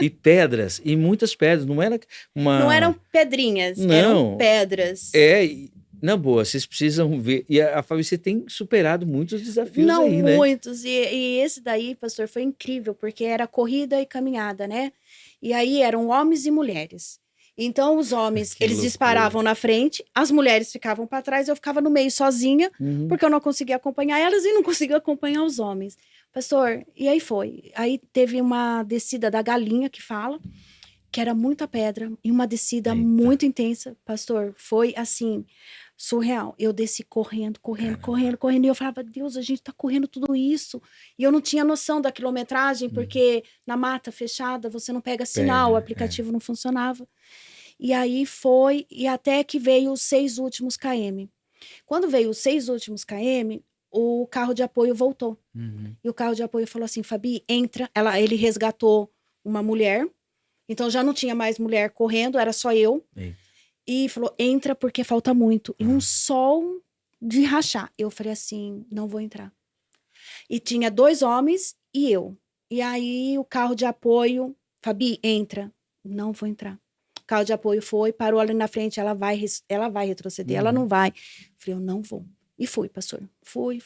[SPEAKER 1] E pedras, e muitas pedras, não era uma...
[SPEAKER 2] Não eram pedrinhas, eram pedras.
[SPEAKER 1] Na boa, vocês precisam ver. E a Fabi, você tem superado muitos desafios aí, né?
[SPEAKER 2] Não, muitos. E esse daí, pastor, foi incrível, porque era corrida e caminhada, né? E aí eram homens e mulheres. Então, os homens,
[SPEAKER 1] Que
[SPEAKER 2] eles
[SPEAKER 1] loucura.
[SPEAKER 2] disparavam na frente, as mulheres ficavam para trás, eu ficava no meio sozinha,
[SPEAKER 1] Uhum.
[SPEAKER 2] porque eu não conseguia acompanhar elas e não conseguia acompanhar os homens. Pastor, e aí foi. Aí teve uma descida da galinha, que fala, que era muita pedra, e uma descida
[SPEAKER 1] Eita.
[SPEAKER 2] muito intensa. Pastor, foi assim, surreal. Eu desci correndo, e eu falava, Deus, a gente tá correndo tudo isso. E eu não tinha noção da quilometragem, porque na mata fechada você não pega sinal, o aplicativo não funcionava. E aí foi, e até que veio os 6 últimos km. Quando veio os 6 últimos km, o carro de apoio voltou.
[SPEAKER 1] Uhum.
[SPEAKER 2] E o carro de apoio falou assim, Fabi, entra. Ele resgatou uma mulher, então já não tinha mais mulher correndo, era só eu.
[SPEAKER 1] Eita.
[SPEAKER 2] E falou, entra porque falta muito. E um sol de rachar. Eu falei assim, não vou entrar. E tinha 2 homens e eu. E aí o carro de apoio, Fabi, entra. Não vou entrar. O carro de apoio foi, parou ali na frente, ela vai retroceder, ela não vai. Eu falei, eu não vou. E fui, pastor. Fui.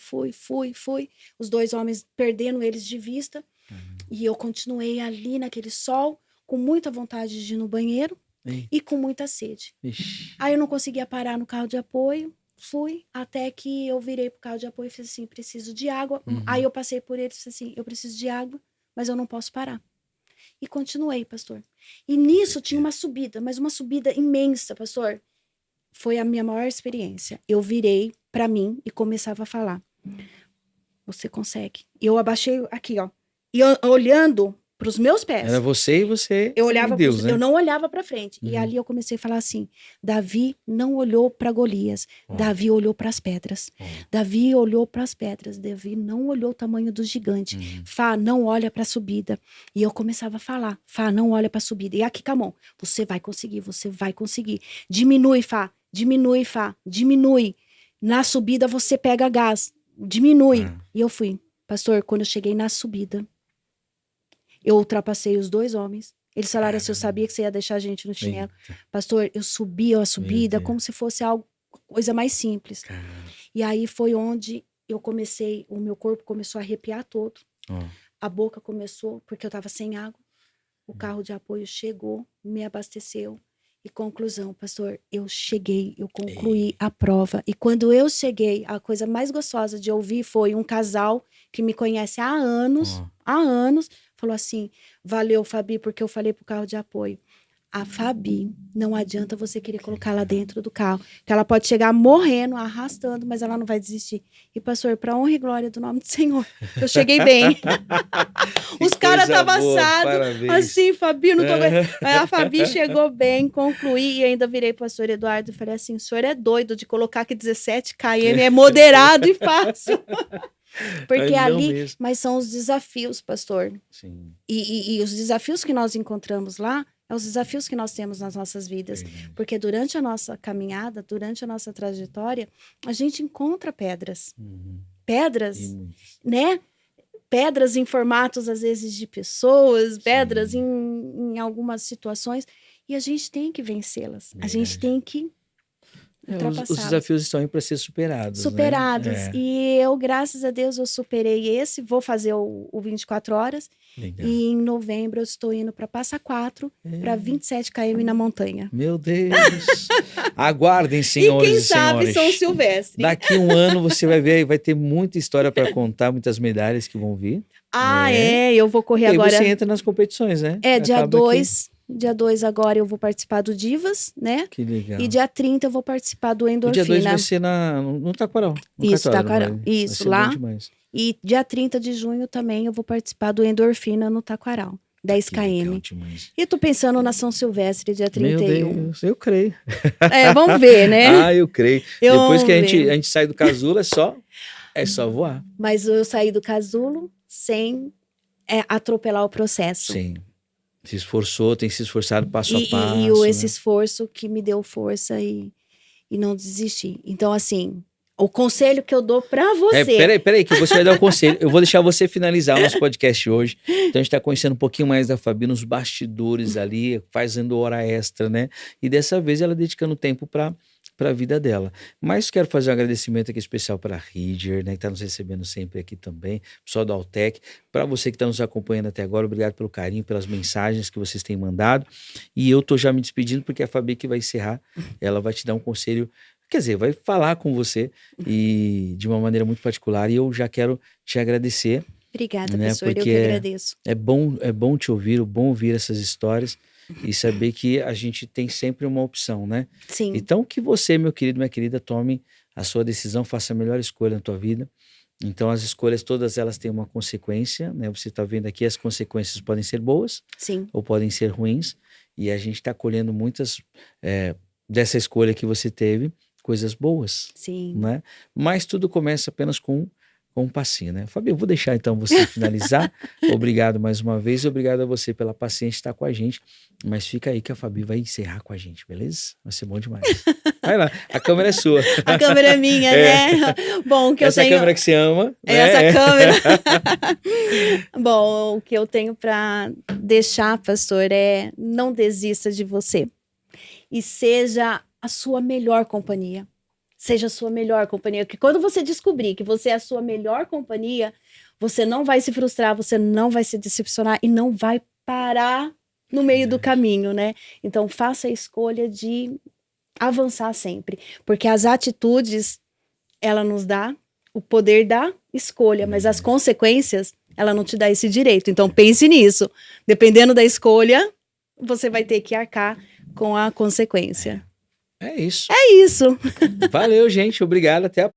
[SPEAKER 2] Os 2 homens perdendo eles de vista. E eu continuei ali naquele sol, com muita vontade de ir no banheiro. E com muita sede.
[SPEAKER 1] Ixi.
[SPEAKER 2] Aí eu não conseguia parar no carro de apoio, fui, até que eu virei pro carro de apoio e fiz assim, preciso de água. Aí eu passei por ele e disse assim, eu preciso de água, mas eu não posso parar. E continuei, pastor. E nisso tinha uma subida, mas uma subida imensa, pastor. Foi a minha maior experiência. Eu virei para mim e começava a falar, você consegue. E eu abaixei aqui, ó, e eu, olhando para os meus pés.
[SPEAKER 1] Era você e você.
[SPEAKER 2] Eu olhava,
[SPEAKER 1] e Deus, né?
[SPEAKER 2] Eu não olhava para frente. E ali eu comecei a falar assim: Davi não olhou para Golias, Davi olhou para as pedras. Davi olhou para as pedras. Davi não olhou o tamanho do gigante. Fá, não olha para a subida. E eu começava a falar: Fá, não olha para a subida. E aqui, Camon, você vai conseguir, você vai conseguir. Diminui, Fá, diminui, Fá, diminui. Na subida você pega gás, diminui. E eu fui, pastor. Quando eu cheguei na subida, eu ultrapassei os 2 homens. Eles falaram assim, eu sabia que você ia deixar a gente no chinelo.
[SPEAKER 1] Eita.
[SPEAKER 2] Pastor, eu subi a subida como se fosse algo, coisa mais simples.
[SPEAKER 1] Caramba.
[SPEAKER 2] E aí foi onde eu comecei, o meu corpo começou a arrepiar todo. A boca começou, porque eu estava sem água. O carro de apoio chegou, me abasteceu. E conclusão, pastor, eu cheguei, eu concluí a prova. E quando eu cheguei, a coisa mais gostosa de ouvir foi um casal que me conhece há anos, falou assim, valeu, Fabi, porque eu falei pro carro de apoio. A Fabi, não adianta você querer colocar ela dentro do carro, que ela pode chegar morrendo, arrastando, mas ela não vai desistir. E pastor, para honra e glória do nome do Senhor, eu cheguei bem. Os caras estavam assados, assim, Fabi, não tô aguentando. Aí a Fabi chegou bem, concluí e ainda virei pro pastor Eduardo e falei assim, o senhor é doido de colocar que 17 km é moderado e fácil. Porque ali,
[SPEAKER 1] mesmo.
[SPEAKER 2] Mas são os desafios, pastor.
[SPEAKER 1] Sim.
[SPEAKER 2] E os desafios que nós encontramos lá, é os desafios que nós temos nas nossas vidas. Porque durante a nossa caminhada, durante a nossa trajetória, a gente encontra pedras. Pedras, né? Pedras em formatos, às vezes, de pessoas, pedras em algumas situações. E a gente tem que vencê-las. A gente tem que
[SPEAKER 1] os desafios estão aí para ser superados. Né?
[SPEAKER 2] E eu, graças a Deus, eu superei esse. Vou fazer o 24 horas. Legal. E em novembro eu estou indo para Passa Quatro, para 27 km na montanha.
[SPEAKER 1] Meu Deus! Aguardem, senhores e quem
[SPEAKER 2] sabe São Silvestre.
[SPEAKER 1] Daqui um ano você vai ver, vai ter muita história para contar, muitas medalhas que vão vir.
[SPEAKER 2] Eu vou correr agora.
[SPEAKER 1] E você entra nas competições, né?
[SPEAKER 2] Dia 2. Dia 2 agora eu vou participar do Divas, né?
[SPEAKER 1] Que legal.
[SPEAKER 2] E dia 30 eu vou participar do Endorfina.
[SPEAKER 1] O dia 2 vai ser no Taquaral.
[SPEAKER 2] Isso, Taquaral. Isso, lá. E dia 30 de junho também eu vou participar do Endorfina no Taquaral. 10 km. E tô pensando na São Silvestre, dia 31.
[SPEAKER 1] Meu Deus, eu creio.
[SPEAKER 2] Vamos ver, né?
[SPEAKER 1] Eu creio. Depois que a gente sai do casulo, é só voar.
[SPEAKER 2] Mas eu saí do casulo sem atropelar o processo.
[SPEAKER 1] Sim. Se esforçou, tem se esforçado passo a passo.
[SPEAKER 2] E esse esforço que me deu força e não desistir. Então, assim, o conselho que eu dou pra você...
[SPEAKER 1] Peraí, que você vai dar o conselho. Eu vou deixar você finalizar o nosso podcast hoje. Então, a gente tá conhecendo um pouquinho mais da Fabi nos bastidores ali, fazendo hora extra, né? E dessa vez ela dedicando tempo pra para a vida dela. Mas quero fazer um agradecimento aqui especial para a Ridger, né, que está nos recebendo sempre aqui também, pessoal da Altec, para você que está nos acompanhando até agora, obrigado pelo carinho, pelas mensagens que vocês têm mandado, e eu estou já me despedindo porque a Fabi que vai encerrar, ela vai te dar um conselho, quer dizer, vai falar com você e de uma maneira muito particular, e eu já quero te agradecer.
[SPEAKER 2] Obrigada,
[SPEAKER 1] Né,
[SPEAKER 2] pastor, eu
[SPEAKER 1] porque
[SPEAKER 2] que agradeço.
[SPEAKER 1] é bom te ouvir, bom ouvir essas histórias e saber que a gente tem sempre uma opção, né?
[SPEAKER 2] Sim,
[SPEAKER 1] Então, que você, meu querido, minha querida, tome a sua decisão, faça a melhor escolha na tua vida. Então, as escolhas, todas elas têm uma consequência, né? Você está vendo aqui, as consequências podem ser boas
[SPEAKER 2] sim,
[SPEAKER 1] ou podem ser ruins, e a gente está colhendo muitas dessa escolha que você teve, coisas boas,
[SPEAKER 2] sim.
[SPEAKER 1] né? Mas tudo começa apenas com um passinho, né? Fabio, eu vou deixar então você finalizar. Obrigado mais uma vez, obrigado a você pela paciência de estar com a gente, mas fica aí que a Fabi vai encerrar com a gente, beleza? Vai ser bom demais. Vai lá, a câmera é sua.
[SPEAKER 2] A câmera é minha, né? Bom, o que
[SPEAKER 1] Essa
[SPEAKER 2] eu tenho...
[SPEAKER 1] câmera que você ama.
[SPEAKER 2] É essa câmera. Bom, o que eu tenho para deixar, pastor, é não desista de você e seja a sua melhor companhia. Seja a sua melhor companhia. Porque quando você descobrir que você é a sua melhor companhia, você não vai se frustrar, você não vai se decepcionar e não vai parar no meio do caminho, né? Então, faça a escolha de avançar sempre. Porque as atitudes, ela nos dá o poder da escolha, mas as consequências, ela não te dá esse direito. Então, pense nisso. Dependendo da escolha, você vai ter que arcar com a consequência.
[SPEAKER 1] É isso.
[SPEAKER 2] É isso.
[SPEAKER 1] Valeu, gente. Obrigado. Até a